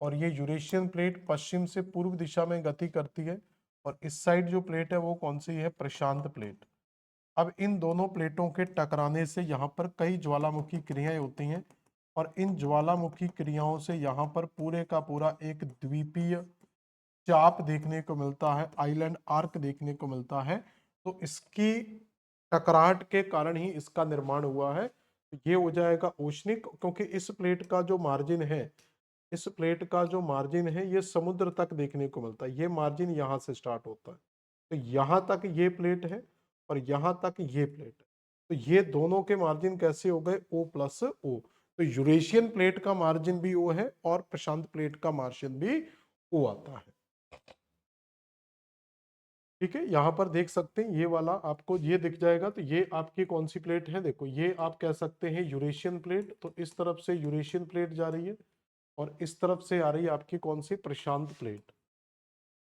और ये यूरेशियन प्लेट पश्चिम से पूर्व दिशा में गति करती है, और इस साइड जो प्लेट है वो कौन सी है, प्रशांत प्लेट। अब इन दोनों प्लेटों के टकराने से यहाँ पर कई ज्वालामुखी क्रियाएं होती हैं, और इन ज्वालामुखी क्रियाओं से यहाँ पर पूरे का पूरा एक द्वीपीय चाप देखने को मिलता है, आइलैंड आर्क देखने को मिलता है। तो इसकी टकराहट के कारण ही इसका निर्माण हुआ है। तो ये हो जाएगा ओशनिक, क्योंकि इस प्लेट का जो मार्जिन है, इस प्लेट का जो मार्जिन है ये समुद्र तक देखने को मिलता है, ये मार्जिन यहाँ से स्टार्ट होता है, तो यहाँ तक ये प्लेट है और यहाँ तक ये प्लेट है। तो ये दोनों के मार्जिन कैसे हो गए, O प्लस O। तो यूरेशियन प्लेट का मार्जिन भी O है और प्रशांत प्लेट का मार्जिन भी O आता है। ठीक है, यहाँ पर देख सकते हैं ये वाला आपको ये दिख जाएगा, तो ये आपकी कौन सी प्लेट है, देखो ये आप कह सकते हैं यूरेशियन प्लेट, तो इस तरफ से यूरेशियन प्लेट जा रही है और इस तरफ से आ रही है आपकी कौन सी, प्रशांत प्लेट।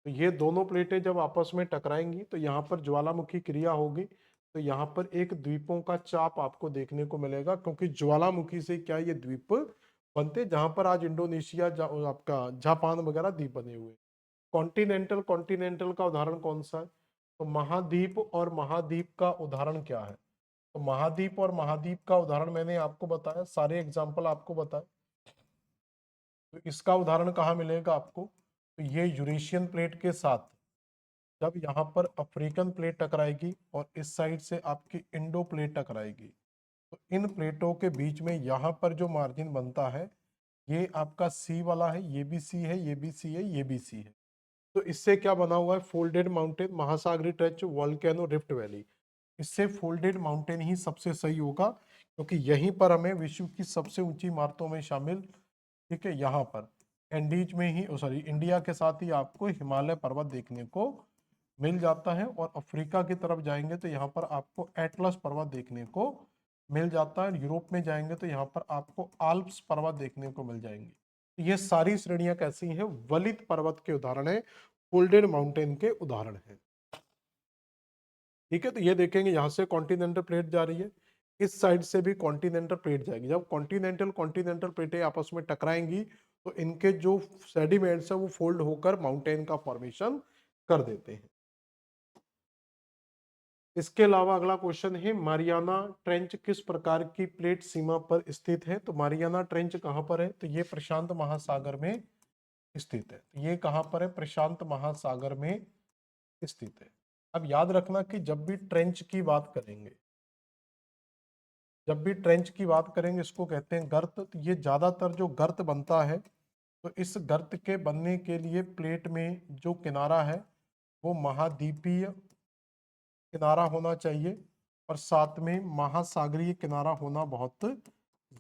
तो ये दोनों प्लेटें जब आपस में टकराएंगी तो यहाँ पर ज्वालामुखी क्रिया होगी, तो यहाँ पर एक द्वीपों का चाप आपको देखने को मिलेगा, क्योंकि ज्वालामुखी से क्या ये द्वीप बनते, जहां पर आज इंडोनेशिया आपका जापान वगैरह द्वीप बने हुए। कॉन्टिनेंटल, कॉन्टिनेंटल का उदाहरण कौन सा है, तो महाद्वीप और महाद्वीप का उदाहरण क्या है। तो महाद्वीप और महाद्वीप का उदाहरण मैंने आपको बताया, सारे एग्जाम्पल आपको बताए। तो इसका उदाहरण कहाँ मिलेगा आपको, तो ये यूरेशियन प्लेट के साथ जब यहाँ पर अफ्रीकन प्लेट टकराएगी और इस साइड से आपकी इंडो प्लेट टकराएगी, तो इन प्लेटों के बीच में यहाँ पर जो मार्जिन बनता है ये आपका सी वाला है, ये भी सी है, ये भी सी है, ये भी सी है। तो इससे क्या बना हुआ है? फोल्डेड माउंटेन, महासागरीय ट्रेंच, वोल्केनो, रिफ्ट वैली। इससे फोल्डेड माउंटेन ही सबसे सही होगा, क्योंकि यहीं पर हमें विश्व की सबसे ऊंची इमारतों में शामिल, ठीक है, यहाँ पर एंडीज में ही, सॉरी, इंडिया के साथ ही आपको हिमालय पर्वत देखने को मिल जाता है। और अफ्रीका की तरफ जाएंगे तो यहाँ पर आपको एटलस पर्वत देखने को मिल जाता है। यूरोप में जाएंगे तो यहाँ पर आपको आल्प्स पर्वत देखने को मिल जाएंगे। तो ये सारी श्रेणियां कैसी हैं? वलित पर्वत के उदाहरण है, फोल्डेड माउंटेन के उदाहरण है। ठीक है, तो ये देखेंगे यहाँ से कॉन्टिनेंटल प्लेट जा रही है, इस साइड से भी कॉन्टिनेंटल प्लेट जाएगी। जब कॉन्टिनेंटल कॉन्टिनेंटल प्लेटें आपस में टकराएंगी तो इनके जो सेडिमेंट्स है वो फोल्ड होकर माउंटेन का फॉर्मेशन कर देते हैं। इसके अलावा अगला क्वेश्चन है, मारियाना ट्रेंच किस प्रकार की प्लेट सीमा पर स्थित है? तो मारियाना ट्रेंच कहां पर है? तो ये प्रशांत महासागर में स्थित है। ये कहां पर है? प्रशांत महासागर में स्थित है। अब याद रखना कि जब भी ट्रेंच की बात करेंगे, जब भी ट्रेंच की बात करेंगे, इसको कहते हैं गर्त। तो ये ज्यादातर जो गर्त बनता है, तो इस गर्त के बनने के लिए प्लेट में जो किनारा है वो महाद्वीपीय किनारा होना चाहिए और साथ में महासागरीय किनारा होना बहुत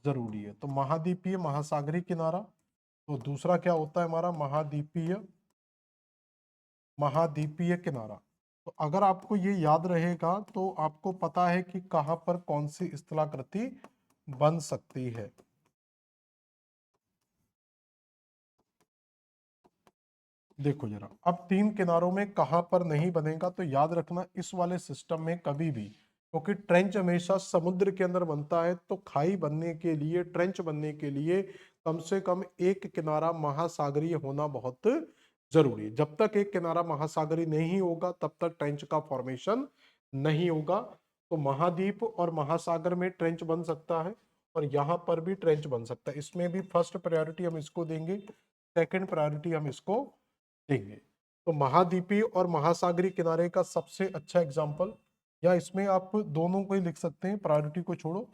जरूरी है। तो महाद्वीपीय महासागरीय किनारा, तो दूसरा क्या होता है हमारा? महाद्वीपीय महाद्वीपीय किनारा। तो अगर आपको ये याद रहेगा तो आपको पता है कि कहां पर कौन सी स्थलाकृति बन सकती है। देखो जरा, अब तीन किनारों में कहां पर नहीं बनेगा? तो याद रखना इस वाले सिस्टम में कभी भी, क्योंकि ट्रेंच हमेशा समुद्र के अंदर बनता है, तो खाई बनने के लिए, ट्रेंच बनने के लिए कम से कम एक किनारा महासागरीय होना बहुत जरूरी है। जब तक एक किनारा महासागरीय नहीं होगा तब तक ट्रेंच का फॉर्मेशन नहीं होगा। तो महाद्वीप और महासागर में ट्रेंच बन सकता है और यहाँ पर भी ट्रेंच बन सकता है। इसमें भी फर्स्ट प्रायोरिटी हम इसको देंगे, सेकंड प्रायोरिटी हम इसको देंगे। तो महाद्वीपीय और महासागरीय किनारे का सबसे अच्छा एग्जांपल, या इसमें आप दोनों को ही लिख सकते हैं, प्रायोरिटी को छोड़ो।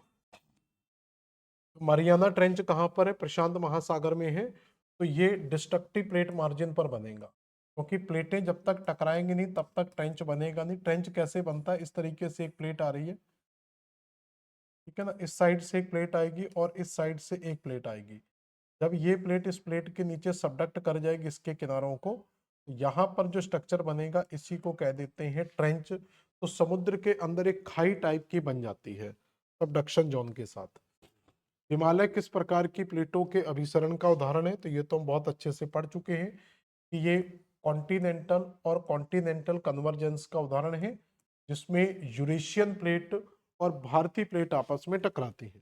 मारियाना ट्रेंच कहां पर है? प्रशांत महासागर में है। तो ये डिस्ट्रक्टिव प्लेट मार्जिन पर बनेगा, क्योंकि प्लेटें जब तक टकराएंगी नहीं तब तक ट्रेंच बनेगा नहीं। ट्रेंच कैसे बनता है? इस तरीके से एक प्लेट आ रही है, ठीक है ना, इस साइड से एक प्लेट आएगी और इस साइड से एक प्लेट आएगी। जब ये प्लेट इस प्लेट के नीचे सबडक्ट कर जाएगी इसके किनारों को, यहाँ पर जो स्ट्रक्चर बनेगा इसी को कह देते हैं ट्रेंच। तो समुद्र के अंदर एक खाई टाइप की बन जाती है सबडक्शन जोन के साथ। हिमालय किस प्रकार की प्लेटों के अभिसरण का उदाहरण है? तो ये तो हम बहुत अच्छे से पढ़ चुके हैं कि ये कॉन्टिनेंटल और कॉन्टिनेंटल कन्वर्जेंस का उदाहरण है, जिसमें यूरेशियन प्लेट और भारतीय प्लेट आपस में टकराती है।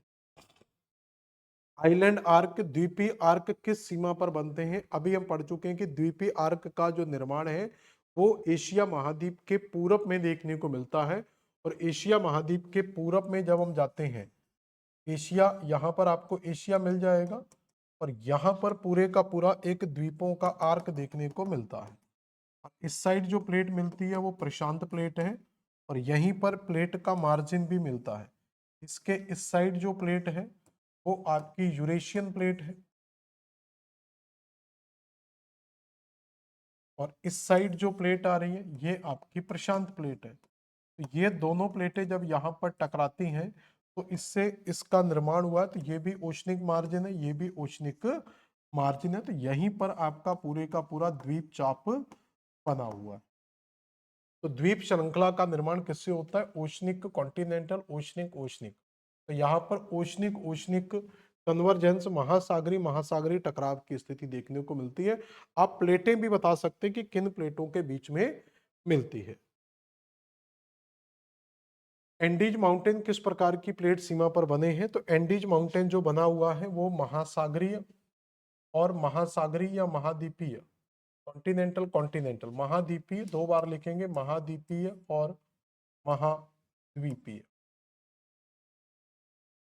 आइलैंड आर्क, द्वीपीय आर्क किस सीमा पर बनते हैं? अभी हम पढ़ चुके हैं कि द्वीपीय आर्क का जो निर्माण है वो एशिया महाद्वीप के पूरब में देखने को मिलता है। और एशिया महाद्वीप के पूरब में जब हम जाते हैं, एशिया, यहाँ पर आपको एशिया मिल जाएगा और यहाँ पर पूरे का पूरा एक द्वीपों का आर्क देखने को मिलता है। इस साइड जो प्लेट मिलती है वो प्रशांत प्लेट है और यहीं पर प्लेट का मार्जिन भी मिलता है। इसके इस साइड जो प्लेट है वो आपकी यूरेशियन प्लेट है और इस साइड जो प्लेट आ रही है ये आपकी प्रशांत प्लेट है। तो ये दोनों प्लेटें जब यहाँ पर टकराती हैं तो इससे इसका निर्माण हुआ, तो ये भी ओशनिक मार्जिन है, ये भी ओशनिक मार्जिन है। तो यहीं पर आपका पूरे का पूरा द्वीप चाप बना हुआ है। तो द्वीप श्रृंखला का निर्माण किससे होता है? Oceanic, continental, oceanic, oceanic. तो यहाँ पर ओशनिक ओशनिक कन्वर्जेंस, महासागरी महासागरी टकराव की स्थिति देखने को मिलती है। आप प्लेटें भी बता सकते हैं कि किन प्लेटों के बीच में मिलती है। एंडीज माउंटेन किस प्रकार की प्लेट सीमा पर बने हैं? तो एंडीज माउंटेन जो बना हुआ है वो महासागरीय और महासागरीय या महाद्वीपीय, कॉन्टिनेंटल कॉन्टिनेंटल, महाद्वीपीय, दो बार लिखेंगे, महाद्वीपीय और महाद्वीपीय।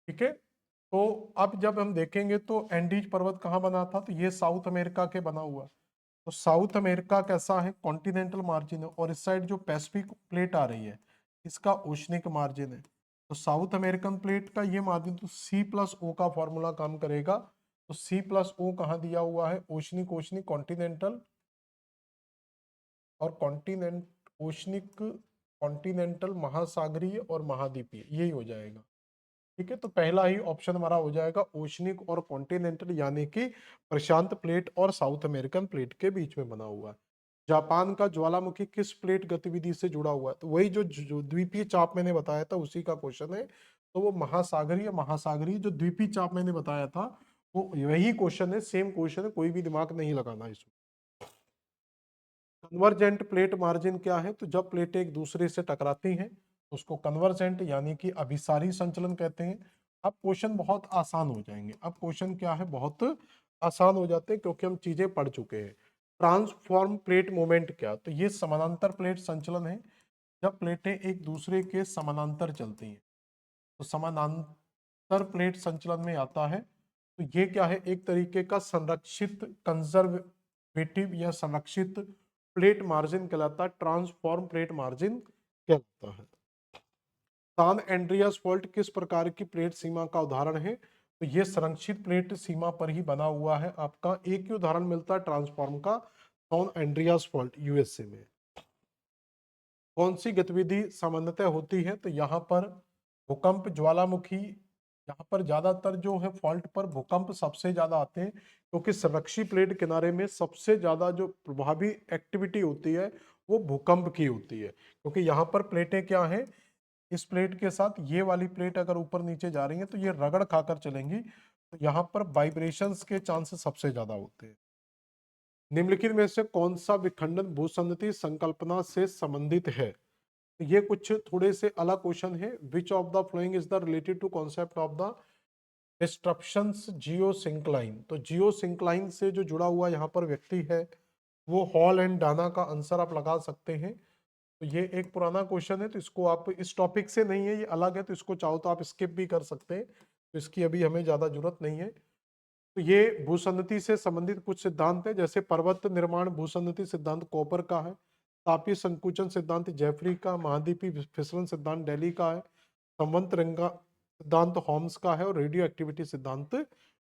ठीक है, तो अब जब हम देखेंगे तो एंडीज पर्वत कहाँ बना था? तो ये साउथ अमेरिका के बना हुआ है। तो साउथ अमेरिका कैसा है, कॉन्टिनेंटल मार्जिन है, और इस साइड जो पैसिफिक प्लेट आ रही है इसका ओशनिक मार्जिन है। तो साउथ अमेरिकन प्लेट का ये मार्जिन, तो सी प्लस ओ का फॉर्मूला काम करेगा। तो सी प्लस ओ कहाँ दिया हुआ है, ओशनिक, ओशनिक कॉन्टिनेंटल, और कॉन्टिनेंट ओशनिक कॉन्टिनेंटल महासागरीय और महाद्वीपीय, यही हो जाएगा। ठीक है, तो पहला ही ऑप्शन हमारा हो जाएगा ओशनिक और कॉन्टिनेंटल, यानी कि प्रशांत प्लेट और साउथ अमेरिकन प्लेट के बीच में बना हुआ है। जापान का ज्वालामुखी किस प्लेट गतिविधि से जुड़ा हुआ है, तो वही जो द्वीपीय चाप मैंने बताया था उसी का क्वेश्चन है। तो वो महासागरीय, महासागरीय जो द्वीपीय चाप मैंने बताया था वो वही क्वेश्चन है, सेम क्वेश्चन है, कोई भी दिमाग नहीं लगाना इसमें। कन्वर्जेंट प्लेट मार्जिन क्या है, तो जब प्लेटें एक दूसरे से टकराती हैं उसको कन्वर्जेंट यानी कि अभिसारी संचलन कहते हैं। अब क्वेश्चन बहुत आसान हो जाएंगे, अब क्वेश्चन क्या है, बहुत आसान हो जाते हैं क्योंकि हम चीजें पढ़ चुके हैं। ट्रांसफॉर्म प्लेट मोमेंट क्या, तो ये समानांतर प्लेट संचलन है, जब प्लेटें एक दूसरे के समानांतर चलती हैं तो समानांतर प्लेट संचलन में आता है। तो ये क्या है, एक तरीके का संरक्षित कंजर्वेटिव या संरक्षित प्लेट मार्जिन कहलाता है, ट्रांसफॉर्म प्लेट मार्जिन कहलाता है। सान एंड्रियास फॉल्ट किस प्रकार की प्लेट सीमा का उदाहरण है, तो ये संरक्षित प्लेट सीमा पर ही बना हुआ है आपका। एक ही उदाहरण मिलता है ट्रांसफॉर्म का, सान एंड्रियास फॉल्ट यूएसए में। कौन सी गतिविधि सामान्यतः होती है, तो यहाँ पर भूकंप, ज्वालामुखी, यहाँ पर ज्यादातर जो है फॉल्ट पर भूकंप सबसे ज्यादा आते हैं, क्योंकि संरक्षित प्लेट किनारे में सबसे ज्यादा जो प्रभावी एक्टिविटी होती है वो भूकंप की होती है, क्योंकि यहाँ पर प्लेटें क्या है, इस प्लेट के साथ ये वाली प्लेट अगर ऊपर नीचे जा रही है तो ये रगड़ खाकर चलेंगी, तो यहाँ पर वाइब्रेशंस के चांसेस सबसे ज्यादा होते हैं। निम्नलिखित में से कौन सा विखंडन भूसंगति संकल्पना से संबंधित है, तो ये कुछ थोड़े से अलग क्वेश्चन है। Which of the following is the related to concept of the disruptions geosyncline, तो जियोसिंक्लाइन से जो जुड़ा हुआ यहाँ पर व्यक्ति है वो हॉल एंड डाना का आंसर आप लगा सकते हैं। तो ये एक पुराना क्वेश्चन है, तो इसको आप, इस टॉपिक से नहीं है, ये अलग है, तो इसको चाहो तो आप स्किप भी कर सकते हैं, तो इसकी अभी हमें ज्यादा जरूरत नहीं है। तो ये भूसंगति से संबंधित कुछ सिद्धांत है, जैसे पर्वत निर्माण भूसंगति सिद्धांत कॉपर का है, तापीय संकुचन सिद्धांत जेफरी का, महाद्वीपीय फिसलन सिद्धांत दिल्ली का है, संवंत रंगा सिद्धांत होम्स का है, और रेडियो एक्टिविटी सिद्धांत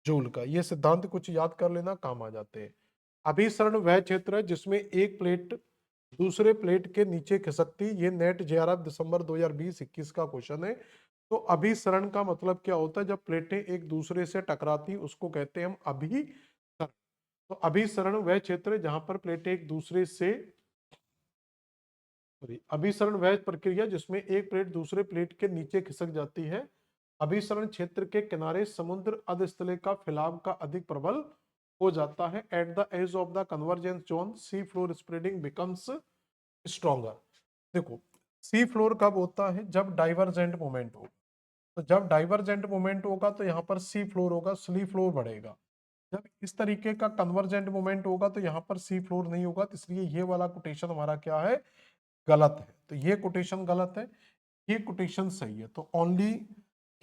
जूल का। ये सिद्धांत कुछ याद कर लेना, काम आ जाते हैं। अभिसरण वह क्षेत्र है जिसमें एक प्लेट दूसरे प्लेट के नीचे खिसकती, ये नेट जेआरएफ दिसंबर 2020-21 का क्वेश्चन है। तो अभिसरण का मतलब क्या होता है, जब प्लेटें एक दूसरे से टकराती उसको कहते हैं हम अभिसरण। तो अभिसरण वह क्षेत्र है जहां पर प्लेटें एक दूसरे से, अभिसरण वह प्रक्रिया जिसमें एक प्लेट दूसरे प्लेट के नीचे खिसक जाती है। अभिसरण क्षेत्र के किनारे समुद्र अधस्थले का फैलाव का अधिक प्रबल हो जाता है। At the edge of the convergence zone sea floor spreading becomes stronger. देखो, सी फ्लोर कब होता है, जब डाइवर्जेंट मोमेंट होगा, तो जब डाइवर्जेंट मोमेंट होगा तो यहाँ पर सी फ्लोर होगा, स्ली फ्लोर बढ़ेगा। जब इस तरीके का कन्वर्जेंट मोमेंट होगा तो यहाँ पर सी फ्लोर नहीं होगा, तो इसलिए ये वाला कोटेशन हमारा क्या है, गलत है। तो ये कोटेशन गलत है, ये कोटेशन सही है। तो ओनली,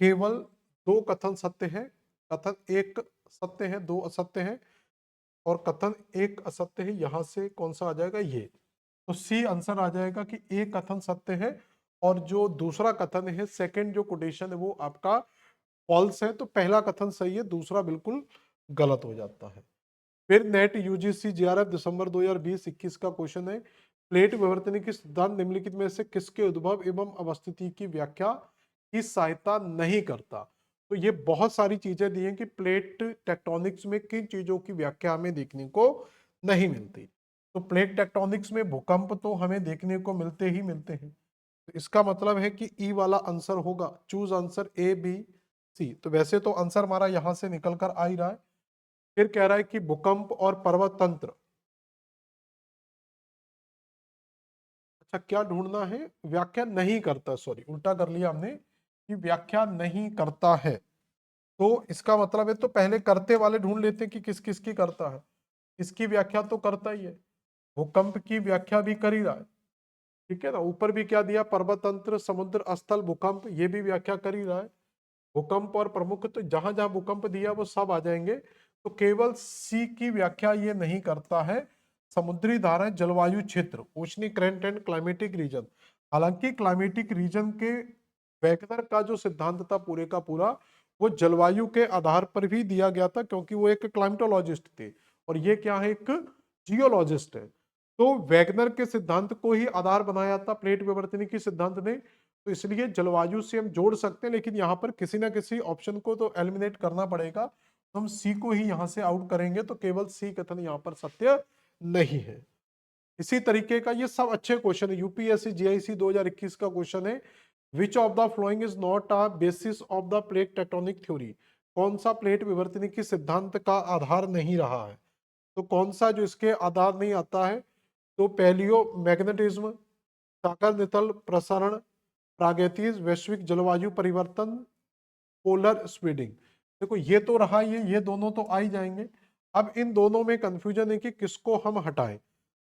केवल दो कथन सत्य है, कथन एक सत्य है, दो असत्य है, और कथन एक असत्य है। यहां से कौन सा आ जाएगा, ये। तो सी आंसर आ जाएगा कि एक कथन सत्य है और जो दूसरा कथन है, सेकंड जो कोटेशन है वो आपका फॉल्स है। तो पहला कथन सही है, दूसरा बिल्कुल गलत हो जाता है। फिर नेट यूजीसी जेआरएफ दिसंबर 2020-21 का क्वेश्चन है, प्लेट विवर्तन की सिद्धांत निम्नलिखित में से किसके उद्भव एवं अवस्थिति की व्याख्या की सहायता नहीं करता। तो ये बहुत सारी चीजें दी हैं कि प्लेट टेक्टोनिक्स में किन चीजों की व्याख्या हमें देखने को नहीं मिलती। तो प्लेट टेक्टोनिक्स में भूकंप तो हमें देखने को मिलते ही मिलते हैं, तो इसका मतलब है कि ई वाला आंसर होगा। Choose answer A B C. तो वैसे तो आंसर हमारा यहां से निकल कर आ ही रहा है। फिर कह रहा है कि भूकंप और पर्वत तंत्र, अच्छा क्या ढूंढना है, व्याख्या नहीं करता, सॉरी उल्टा कर लिया हमने, कि व्याख्या नहीं करता है। तो इसका मतलब है, तो पहले करते वाले ढूंढ लेते हैं कि किस किस की करता है। इसकी व्याख्या तो करता ही है, भूकंप की व्याख्या भी कर ही रहा है, ठीक है ना। ऊपर भी क्या दिया, पर्वत तंत्र, समुद्र स्थल, भूकंप, ये भी व्याख्या कर ही रहा है। भूकंप और प्रमुख, तो जहां जहां भूकंप दिया वो सब आ जाएंगे। तो केवल सी की व्याख्या ये नहीं करता है, समुद्री धाराएं, जलवायु क्षेत्र, oceanic current and climatic reason. हालांकि क्लाइमेटिक रीजन के वैगनर का जो सिद्धांत था पूरे का पूरा, वो जलवायु के आधार पर भी दिया गया था, क्योंकि वो एक क्लाइमेटोलॉजिस्ट थे और ये क्या है, एक जियोलॉजिस्ट है। तो वैगनर के सिद्धांत को ही आधार बनाया था प्लेट विवर्तनिकी सिद्धांत ने। तो इसलिए जलवायु से हम जोड़ सकते हैं, लेकिन यहाँ पर किसी ना किसी ऑप्शन को तो एलिमिनेट करना पड़ेगा। तो हम सी को ही यहाँ से आउट करेंगे, तो केवल सी कथन यहाँ पर सत्य नहीं है। इसी तरीके का ये सब अच्छे क्वेश्चन है, यूपीएससी जीआईसी 2021 का क्वेश्चन है, which of the following is not a basis of the plate tectonic theory. कौन सा प्लेट विवर्तनिकी सिद्धांत का आधार नहीं रहा है? तो कौन सा जो इसके आधार नहीं आता है? तो पैलियो मैग्नेटिज्म, सागर नितल प्रसारण, प्रागैतिज, वैश्विक जलवायु परिवर्तन, पोलर स्पीडिंग। देखो ये तो रहा, ये दोनों तो आ ही जाएंगे। अब इन दोनों में कंफ्यूजन है कि किसको हम हटाएं।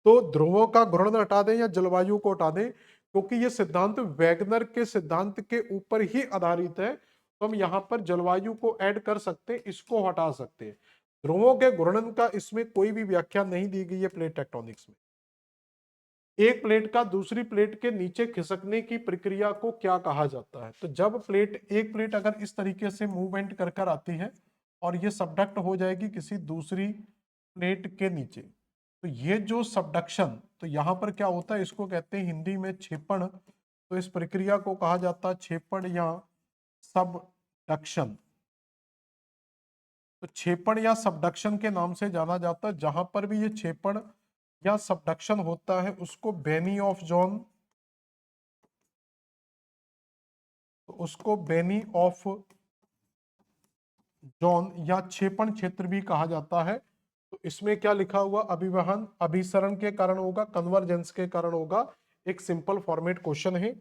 तो ध्रुवों का घूर्णन हटा दें या जलवायु को हटा दें, क्योंकि ये सिद्धांत वैगनर के सिद्धांत के ऊपर ही आधारित है। तो हम यहाँ पर जलवायु को ऐड कर सकते हैं, इसको हटा सकते हैं। ध्रुवों के घूर्णन का इसमें कोई भी व्याख्या नहीं दी गई है प्लेट टेक्टोनिक्स में। एक प्लेट का दूसरी प्लेट के नीचे खिसकने की प्रक्रिया को क्या कहा जाता है? तो जब एक प्लेट अगर इस तरीके से मूवमेंट कर कर आती है और ये सबडक्ट हो जाएगी किसी दूसरी प्लेट के नीचे, तो ये जो सबडक्शन, तो यहां पर क्या होता है, इसको कहते हैं हिंदी में छेपण। तो इस प्रक्रिया को कहा जाता है छेपण या सबडक्शन। तो छेपण या सबडक्शन के नाम से जाना जाता है। जहां पर भी ये छेपण या सबडक्शन होता है उसको बेनी ऑफ जॉन, तो उसको बेनी ऑफ जॉन या छेपण क्षेत्र भी कहा जाता है। तो इसमें क्या लिखा हुआ, अभिवहन अभिसरण के कारण होगा, कन्वर्जेंस के कारण होगा। एक सिंपल फॉर्मेट क्वेश्चन है।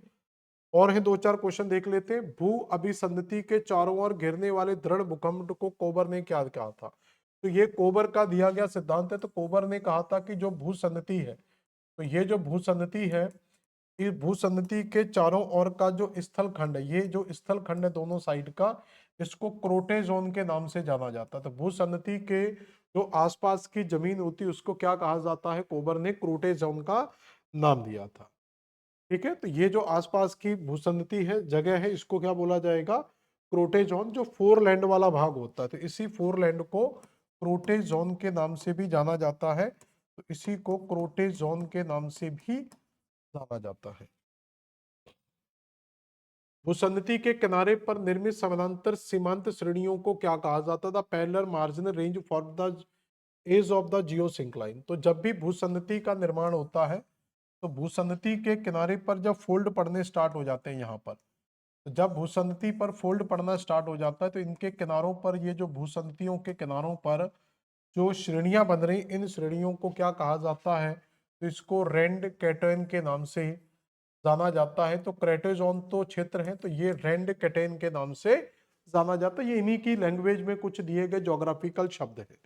और है दो चार क्वेश्चन देख लेते हैं। भू अभिसंधिति के चारों ओर घेरने वाले दृढ़ भूखंड को कोबर ने क्या कहा था? तो ये कोबर का दिया गया सिद्धांत है। तो कोबर ने कहा था कि जो भूसंधिति है, तो ये जो भूसंधिति है, इस भूसंधिति के चारों ओर का जो स्थल खंड है, ये जो स्थल खंड है दोनों साइड का, इसको क्रोटे जोन के नाम से जाना जाता है। तो भूसंधिति के जो आसपास की जमीन होती है उसको क्या कहा जाता है? कोबर ने क्रोटे जोन का नाम दिया था। ठीक है, तो ये जो आसपास की भूसंधिति है, जगह है, इसको क्या बोला जाएगा? क्रोटे जोन। जो फोर लैंड वाला भाग होता है, तो इसी फोर लैंड को क्रोटे जोन के नाम से भी जाना जाता है। तो इसी को क्रोटे जोन के नाम से भी जाना जाता है। भूसंधिति के किनारे पर निर्मित समानांतर सीमांत श्रेणियों को क्या कहा जाता था? Parallel marginal range for the edge of the geosyncline. तो जब भी भूसंधिति का निर्माण होता है, तो भूसंधिति के किनारे पर जब फोल्ड पड़ने स्टार्ट हो जाते हैं यहाँ पर, तो जब भूसंधिति पर फोल्ड पड़ना स्टार्ट हो जाता है, तो इनके किनारों पर, ये जो भूसंधितियों के किनारों पर जो श्रेणियां बन रही, इन श्रेणियों को क्या कहा जाता है? तो इसको रेंड कैटेन के नाम से जाना जाता है। तो क्रेटोजोन तो क्षेत्र है, तो ये रेंड कैटेन के नाम से जाना जाता है। ये इन्हीं की लैंग्वेज में कुछ दिए गए ज्योग्राफिकल शब्द है।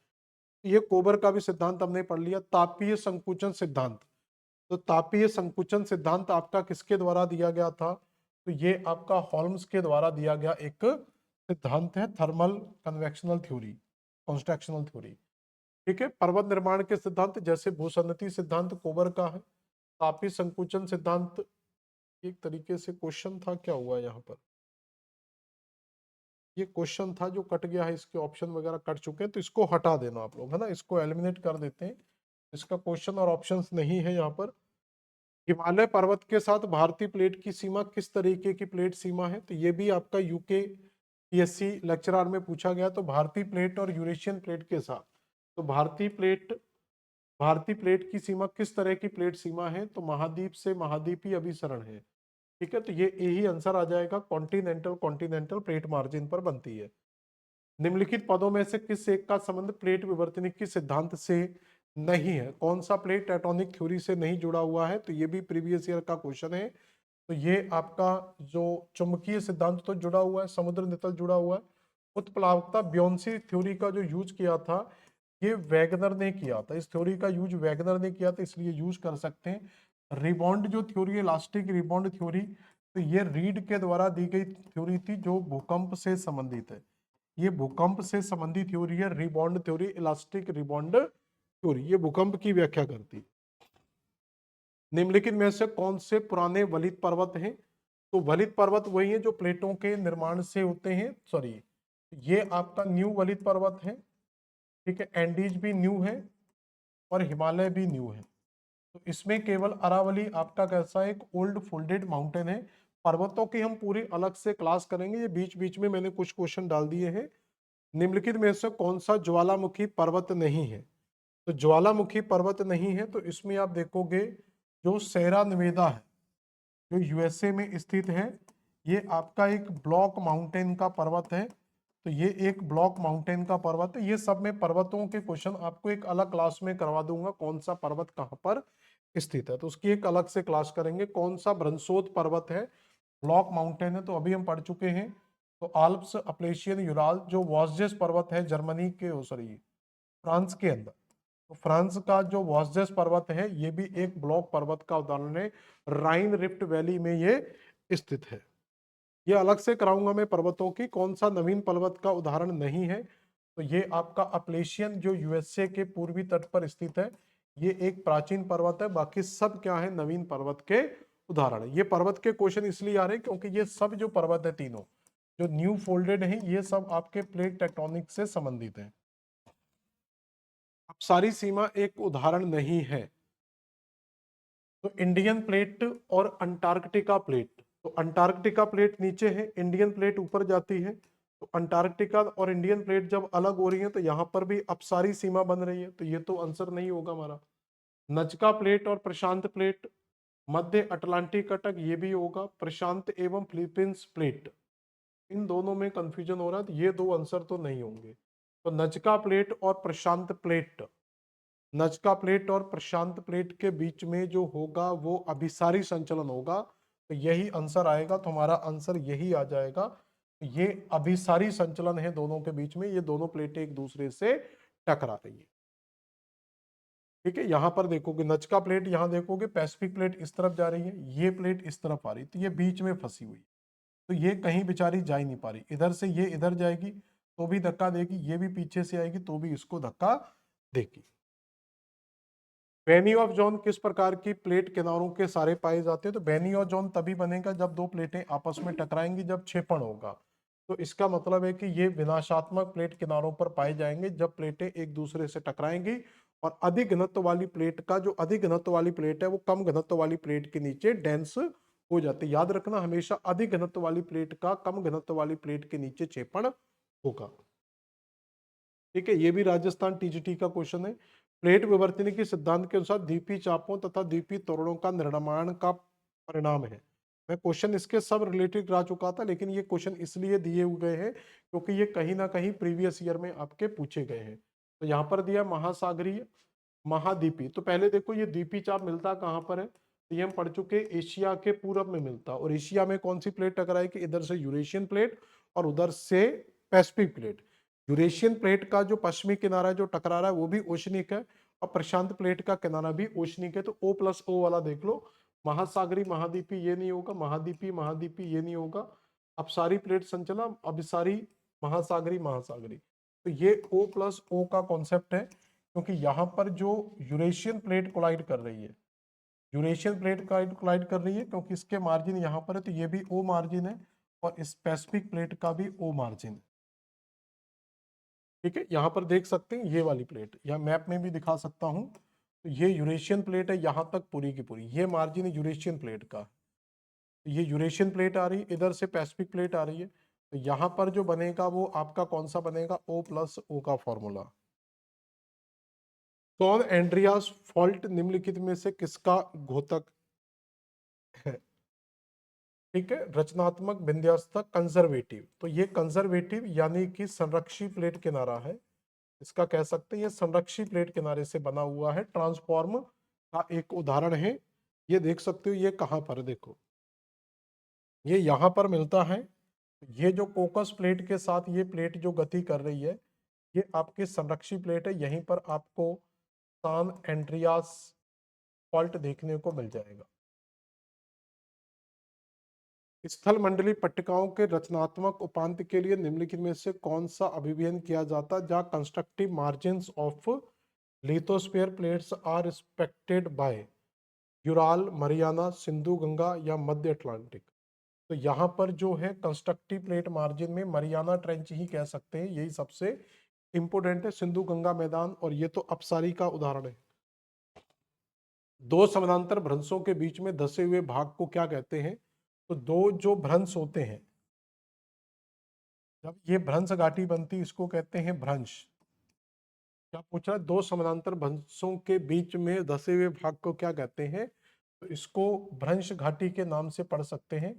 ये कोबर का भी सिद्धांत हमने पढ़ लिया। तापीय संकुचन सिद्धांत, तो तापीय संकुचन सिद्धांत आपका किसके द्वारा दिया गया था? तो ये आपका हॉल्म्स के द्वारा दिया गया एक सिद्धांत है, थर्मल कन्वेक्शनल थ्योरी, कॉन्स्ट्रक्शनल थ्योरी। ठीक है, पर्वत निर्माण के सिद्धांत जैसे भूसन्नति सिद्धांत कोबर का है। तापीय संकुचन सिद्धांत एक तरीके से क्वेश्चन था, क्या हुआ यहाँ पर, ये क्वेश्चन था जो कट गया है, इसके ऑप्शन वगैरह कट चुके हैं, तो इसको हटा देना आप लोग, है ना, इसको एलिमिनेट कर देते हैं। इसका क्वेश्चन और ऑप्शंस नहीं है यहाँ पर। हिमालय पर्वत के साथ भारतीय प्लेट की सीमा किस तरीके की प्लेट सीमा है? तो ये भी आपका यूके पीएससी लेक्चरर में पूछा गया। तो भारतीय प्लेट और यूरेशियन प्लेट के साथ, तो भारतीय प्लेट की सीमा किस तरह की प्लेट सीमा है? तो महाद्वीप से महाद्वीपीय अभिसरण है। ठीक है, तो ये यही आंसर आ जाएगा, कॉन्टिनेंटल कॉन्टिनेंटल प्लेट मार्जिन पर बनती है। निम्नलिखित पदों में से किस एक का संबंध प्लेट विवर्तनिक के सिद्धांत से नहीं है? कौन सा प्लेट टेक्टोनिक थ्योरी से नहीं जुड़ा हुआ है? तो ये भी प्रीवियस ईयर का क्वेश्चन है। तो ये आपका जो चुंबकीय सिद्धांत तो जुड़ा हुआ है, समुद्र नितल जुड़ा हुआ है। उत्प्लावकता ब्योंसी थ्योरी का जो यूज किया था, ये वैगनर ने किया था। इस थ्योरी का यूज वैगनर ने किया था, इसलिए यूज कर सकते हैं। रिबॉन्ड जो थ्योरी, इलास्टिक रिबॉन्ड थ्योरी, तो ये रीड के द्वारा दी गई थ्योरी थी जो भूकंप से संबंधित है। ये भूकंप से संबंधित थ्योरी है, rebound theory, elastic rebound theory, ये भूकंप की व्याख्या करती है। निम्नलिखित में से कौन से पुराने वलित पर्वत हैं? तो वलित पर्वत वही है जो प्लेटों के निर्माण से होते हैं। सॉरी, ये आपका न्यू वलित पर्वत है, ठीक है। एंडीज भी न्यू है और हिमालय भी न्यू है। तो इसमें केवल अरावली आपका कैसा एक ओल्ड फोल्डेड माउंटेन है। पर्वतों की हम पूरी अलग से क्लास करेंगे, ये बीच बीच में मैंने कुछ क्वेश्चन डाल दिए हैं। निम्नलिखित में से कौन सा ज्वालामुखी पर्वत नहीं है? तो ज्वालामुखी पर्वत नहीं है, तो इसमें आप देखोगे जो सेरा निवेदा है, जो यूएसए में स्थित है, ये आपका एक ब्लॉक माउंटेन का पर्वत है। तो ये एक ब्लॉक माउंटेन का पर्वत है। ये सब में पर्वतों के क्वेश्चन आपको एक अलग क्लास में करवा दूंगा, कौन सा पर्वत कहाँ पर स्थित है, तो उसकी एक अलग से क्लास करेंगे। कौन सा ब्रंसोद पर्वत है, ब्लॉक माउंटेन है, तो अभी हम पढ़ चुके हैं। तो आल्प्स, अपलेशियन, यूराल, जो वॉस्जेस पर्वत है जर्मनी के, सॉरी फ्रांस के अंदर, तो फ्रांस का जो वॉस्जेस पर्वत है ये भी एक ब्लॉक पर्वत का उदाहरण है। राइन रिफ्ट वैली में ये स्थित है। ये अलग से कराऊंगा मैं पर्वतों की। कौन सा नवीन पर्वत का उदाहरण नहीं है? तो ये आपका अपलेशियन जो यूएसए के पूर्वी तट पर स्थित है, ये एक प्राचीन पर्वत है। बाकी सब क्या है, नवीन पर्वत के उदाहरण है। ये पर्वत के क्वेश्चन इसलिए आ रहे हैं क्योंकि ये सब जो पर्वत है तीनों जो न्यू फोल्डेड हैं, ये सब आपके प्लेट टेक्टोनिक से संबंधित है। अब सारी सीमा एक उदाहरण नहीं है। तो इंडियन प्लेट और अंटार्कटिका प्लेट, तो अंटार्कटिका प्लेट नीचे है, इंडियन प्लेट ऊपर जाती है। तो अंटार्कटिका और इंडियन प्लेट जब अलग हो रही है तो यहां पर भी अपसारी सीमा बन रही है, तो ये तो आंसर नहीं होगा हमारा। नजका प्लेट और प्रशांत प्लेट, मध्य अटलांटिक कटक, ये भी होगा। प्रशांत एवं फिलीपींस प्लेट, इन दोनों में कंफ्यूजन हो रहा है, तो ये दो आंसर तो नहीं होंगे। तो नजका प्लेट और प्रशांत प्लेट, नजका प्लेट और प्रशांत प्लेट के बीच में जो होगा वो अभिसारी संचलन होगा, तो यही आंसर आएगा। तो हमारा आंसर यही आ जाएगा। ये अभिसारी संचलन है दोनों के बीच में, ये दोनों प्लेटें एक दूसरे से टकरा रही है, ठीक है। यहां पर देखोगे नजका प्लेट, यहां देखोगे पैसिफिक प्लेट इस तरफ जा रही है, ये प्लेट इस तरफ आ रही है, तो ये बीच में फंसी हुई है। तो ये कहीं बेचारी जा ही नहीं पा रही, इधर से ये इधर जाएगी तो भी धक्का देगी, ये भी पीछे से आएगी तो भी इसको धक्का देगी। बेनी ऑफ जॉन किस प्रकार की प्लेट किनारों के सारे पाए जाते हैं? तो बेनी ऑफ जॉन तभी बनेगा जब दो प्लेटें आपस में टकराएंगी, जब क्षेपण होगा। तो इसका मतलब है कि ये विनाशात्मक प्लेट किनारों पर पाए जाएंगे जब प्लेटें एक दूसरे से टकराएंगी, और अधिक घनत्व वाली प्लेट का, जो अधिक घनत्व वाली प्लेट है वो कम घनत्व वाली प्लेट के नीचे डेंस हो जाती है। याद रखना, हमेशा अधिक घनत्व वाली प्लेट का कम घनत्व वाली प्लेट के नीचे क्षेपण होगा, ठीक है। ये भी राजस्थान टीजीटी का क्वेश्चन है। प्लेट विवर्तन के सिद्धांत के अनुसार द्वीपीय चापों तथा द्वीपीय तोरणों का निर्माण का परिणाम है। मैं क्वेश्चन इसके सब रिलेटेड करा चुका था, लेकिन ये क्वेश्चन इसलिए दिए गए हैं क्योंकि ये कहीं ना कहीं प्रीवियस ईयर में आपके पूछे गए हैं। तो यहाँ पर दिया महासागरीय, महाद्वीपीय। तो पहले देखो ये द्वीपीय चाप मिलता कहाँ पर है, तो ये हम पढ़ चुके एशिया के पूरब में मिलता, और एशिया में कौन सी प्लेट टकराएगी, इधर से यूरेशियन प्लेट और उधर से पैसिफिक प्लेट। यूरेशियन प्लेट का जो पश्चिमी किनारा है जो टकरा रहा है वो भी ओशनिक है, और प्रशांत प्लेट का किनारा भी ओशनिक है। तो O प्लस O वाला देख लो। महासागरी महाद्वीपीय ये नहीं होगा, महाद्वीपीय महाद्वीपीय ये नहीं होगा, अपसारी प्लेट संचलन, अभिसारी महासागरी महासागरी। तो ये O प्लस O का कॉन्सेप्ट है, क्योंकि यहाँ पर जो यूरेशियन प्लेट कोलाइड कर रही है, यूरेशियन प्लेट कोलाइड कर रही है क्योंकि इसके मार्जिन यहाँ पर है, तो ये भी O मार्जिन है, और इस पैसिफिक प्लेट का भी O मार्जिन है, ठीक है। यहां पर देख सकते हैं ये वाली प्लेट, या मैप में भी दिखा सकता हूं। तो ये यूरेशियन प्लेट है यहां तक पूरी की पूरी, ये मार्जिन है यूरेशियन प्लेट का। तो ये यूरेशियन प्लेट आ रही है, इधर से पैसिफिक प्लेट आ रही है। तो यहां पर जो बनेगा वो आपका कौन सा बनेगा, O प्लस O का फॉर्मूला। कौन एंड्रियास फॉल्ट निम्नलिखित में से किसका घोतक है? ठीक है, रचनात्मक, विन्यास्तक, कंजर्वेटिव। तो ये कंजर्वेटिव यानी कि संरक्षी प्लेट किनारा है, इसका कह सकते हैं ये संरक्षी प्लेट किनारे से बना हुआ है। ट्रांसफॉर्म का एक उदाहरण है, ये देख सकते हो। ये कहां पर है, देखो ये यहां पर मिलता है। ये जो कोकस प्लेट के साथ ये प्लेट जो गति कर रही है, ये आपकी संरक्षी प्लेट है। यहीं पर आपको सान एंड्रियास फॉल्ट देखने को मिल जाएगा। स्थल मंडली पट्टिकाओं के रचनात्मक उपांत के लिए निम्नलिखित में से कौन सा अभिव्यंजन किया जाता है, जहां constructive margin of lithosphere plates are respected by Ural, Mariana, Sindhu Ganga या मध्य अटलांटिक। तो यहाँ पर जो है कंस्ट्रक्टिव प्लेट मार्जिन में मरियाना ट्रेंच ही कह सकते हैं, यही सबसे इंपोर्टेंट है। सिंधु गंगा मैदान, और ये तो अपसारी का उदाहरण है। दो समानांतर भ्रंशों के बीच में धसे हुए भाग को क्या कहते हैं? तो दो जो भ्रंश होते हैं, जब ये भ्रंश घाटी बनती, इसको कहते हैं भ्रंश। क्या पूछा है? दो समानांतर भ्रंशों के बीच में धसे हुए भाग को क्या कहते हैं? तो इसको भ्रंश घाटी के नाम से पढ़ सकते हैं,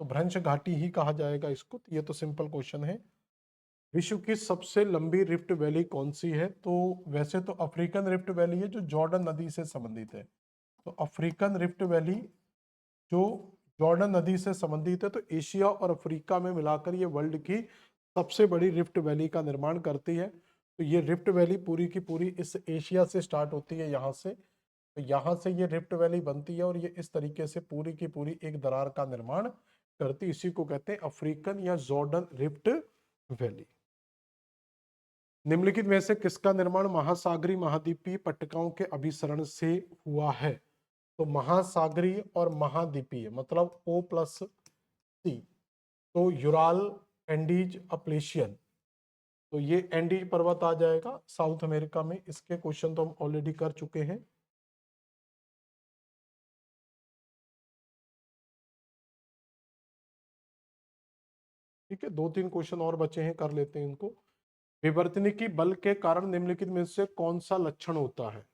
तो भ्रंश घाटी ही कहा जाएगा इसको। ये तो सिंपल क्वेश्चन है। विश्व की सबसे लंबी रिफ्ट वैली कौन सी है? तो वैसे तो अफ्रीकन रिफ्ट वैली है, जो जॉर्डन नदी से संबंधित है। तो अफ्रीकन रिफ्ट वैली जो जॉर्डन नदी से संबंधित है, तो एशिया और अफ्रीका में मिलाकर ये वर्ल्ड की सबसे बड़ी रिफ्ट वैली का निर्माण करती है। तो ये रिफ्ट वैली पूरी की पूरी इस एशिया से स्टार्ट होती है, यहाँ से। तो यहाँ से ये रिफ्ट वैली बनती है और ये इस तरीके से पूरी की पूरी एक दरार का निर्माण करती है। इसी को कहते हैं अफ्रीकन या जॉर्डन रिफ्ट वैली। निम्नलिखित में से किसका निर्माण महासागरीय महाद्वीपीय पट्टिकाओं के अभिसरण से हुआ है? तो महासागरीय और महाद्वीपीय मतलब O+C। तो यूराल, एंडीज, अपलेशियन। तो ये एंडीज पर्वत आ जाएगा साउथ अमेरिका में। इसके क्वेश्चन तो हम ऑलरेडी कर चुके हैं। ठीक है, दो तीन क्वेश्चन और बचे हैं, कर लेते हैं इनको। विवर्तनिकी बल के कारण निम्नलिखित में से कौन सा लक्षण होता है?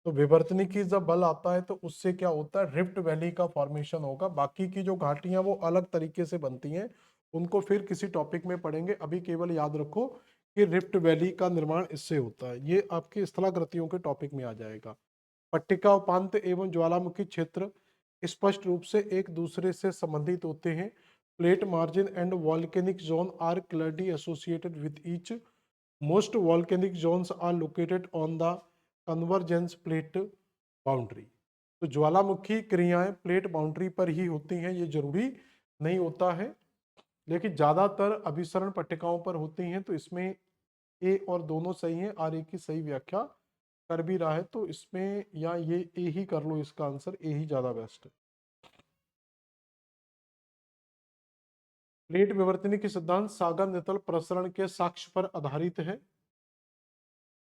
तो विवर्तनिकी जब बल आता है तो उससे क्या होता है? रिफ्ट वैली का फॉर्मेशन होगा। बाकी की जो घाटियां वो अलग तरीके से बनती हैं, उनको फिर किसी टॉपिक में पढ़ेंगे। अभी केवल याद रखो कि रिफ्ट वैली का निर्माण इससे होता है। ये आपके स्थलाकृतियों के टॉपिक में आ जाएगा। पट्टिका उपांत एवं ज्वालामुखी क्षेत्र स्पष्ट रूप से एक दूसरे से संबंधित होते हैं। Plate margin and volcanic zone are clearly associated with each. Most volcanic zones are located on the convergence plate boundary. तो ज्वालामुखी क्रियाएं प्लेट बाउंड्री पर ही होती हैं, ये जरूरी नहीं होता है, लेकिन ज्यादातर अभिसरण पट्टिकाओं पर होती हैं। तो इसमें ए और दोनों सही हैं, आर ए की सही व्याख्या कर भी रहा है, तो इसमें या ये ए ही कर लो, इसका आंसर ए ही ज्यादा बेस्ट है। प्लेट विवर्तनी की सिद्धांत सागर नितल प्रसरण के साक्ष्य पर आधारित है।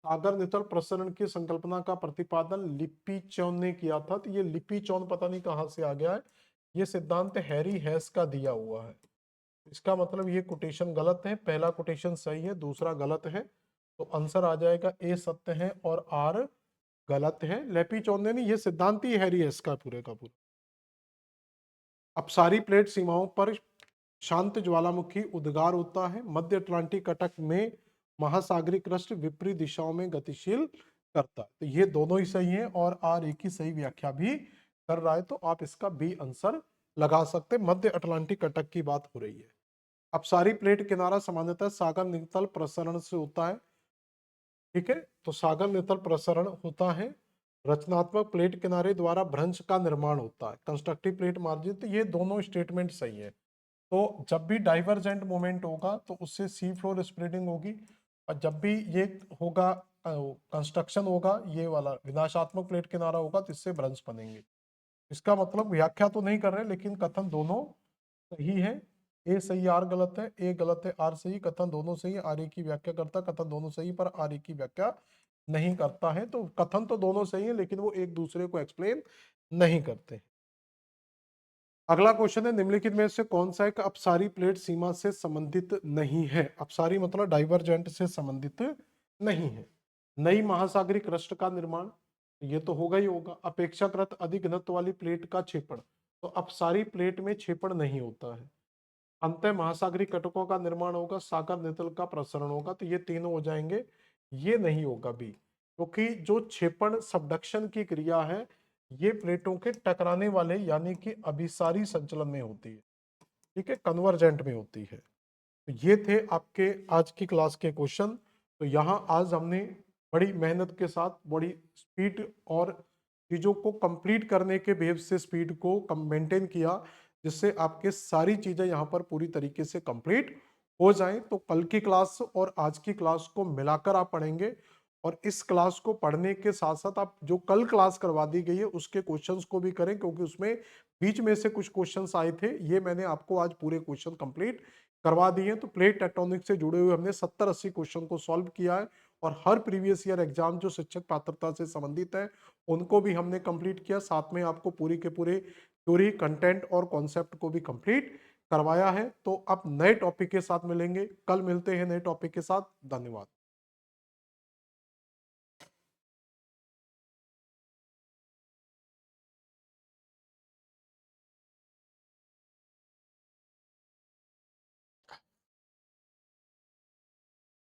सागर नितल प्रसरण की संकल्पना का प्रतिपादन लिपि चौन ने किया था। तो ये लिपि चौन पता नहीं कहां से आ गया है। ये सिद्धांत हैरी हैस का दिया हुआ है। इसका मतलब ये कोटेशन गलत है, पहला कोटेशन सही है, दूसरा गलत है। तो आंसर आ जाएगा ए सत्य है और आर गलत है। लेपी चौन ने नहीं, ये सिद्धांत ही हैरी हैस का पूरे का पूरा। अपसारी प्लेट सीमाओं पर शांत ज्वालामुखी उद्गार होता है। मध्य अटलांटिक कटक में महासागरीय क्रस्ट विपरीत दिशाओं में गतिशील करता है। तो ये दोनों ही सही हैं और आर एक ही सही व्याख्या भी कर रहा है, तो आप इसका बी आंसर लगा सकते। मध्य अटलांटिक कटक की बात हो रही है। अपसारी प्लेट किनारा सामान्यतः सागर नितल प्रसरण से होता है। ठीक है, तो सागर नितल प्रसरण होता है। रचनात्मक प्लेट किनारे द्वारा भ्रंश का निर्माण होता है। कंस्ट्रक्टिव प्लेट मार्जिन, तो ये दोनों स्टेटमेंट सही है। तो जब भी डाइवर्जेंट मूवमेंट होगा तो उससे सी फ्लोर स्प्रेडिंग होगी, और जब भी ये होगा कंस्ट्रक्शन होगा, ये वाला विनाशात्मक प्लेट किनारा होगा, तो इससे भ्रंश बनेंगे। इसका मतलब व्याख्या तो नहीं कर रहे, लेकिन कथन दोनों सही है। ए सही आर गलत है, ए गलत है आर सही। कथन दोनों सही है, आर ए की व्याख्या करता, कथन दोनों सही पर आर ए की व्याख्या नहीं करता है। तो कथन तो दोनों सही है, लेकिन वो एक दूसरे को एक्सप्लेन नहीं करते। अगला क्वेश्चन है, निम्नलिखित में से कौन सा एक अपसारी प्लेट सीमा से संबंधित नहीं है? अपसारी मतलब डाइवर्जेंट से संबंधित नहीं है। नई महासागरीय क्रस्ट का निर्माण, ये तो होगा ही होगा। अपेक्षाकृत अधिक घनत्व वाली प्लेट का क्षेपण, तो अपसारी प्लेट में क्षेपण नहीं होता है। अंत महासागरीय कटकों का निर्माण होगा, सागर नितल का प्रसरण होगा, तो ये तीनों हो जाएंगे। ये नहीं होगा बी, क्योंकि जो क्षेपण सबडक्शन की क्रिया है, ये प्लेटों के टकराने वाले यानी कि अभिसारी संचलन में होती है। ठीक है, कन्वर्जेंट में होती है। तो ये थे आपके आज की क्लास के क्वेश्चन। तो यहाँ आज हमने बड़ी मेहनत के साथ बड़ी स्पीड और चीजों को कंप्लीट करने के बेस से स्पीड को मेंटेन किया, जिससे आपके सारी चीजें यहाँ पर पूरी तरीके से कंप्लीट हो जाएं। तो कल की क्लास और आज की क्लास को मिलाकर आप पढ़ेंगे और इस क्लास को पढ़ने के साथ साथ आप जो कल क्लास करवा दी गई है उसके क्वेश्चंस को भी करें, क्योंकि उसमें बीच में से कुछ क्वेश्चंस आए थे, ये मैंने आपको आज पूरे क्वेश्चन कंप्लीट करवा दिए हैं। तो प्लेट टेक्टोनिक्स से जुड़े हुए हमने 70-80 क्वेश्चन को सॉल्व किया है, और हर प्रीवियस ईयर एग्जाम जो शिक्षक पात्रता से संबंधित है उनको भी हमने कंप्लीट किया, साथ में आपको पूरी के पूरे थ्योरी, कंटेंट और कॉन्सेप्ट को भी कंप्लीट करवाया है। तो अब नए टॉपिक के साथ मिलेंगे, कल मिलते हैं नए टॉपिक के साथ। धन्यवाद।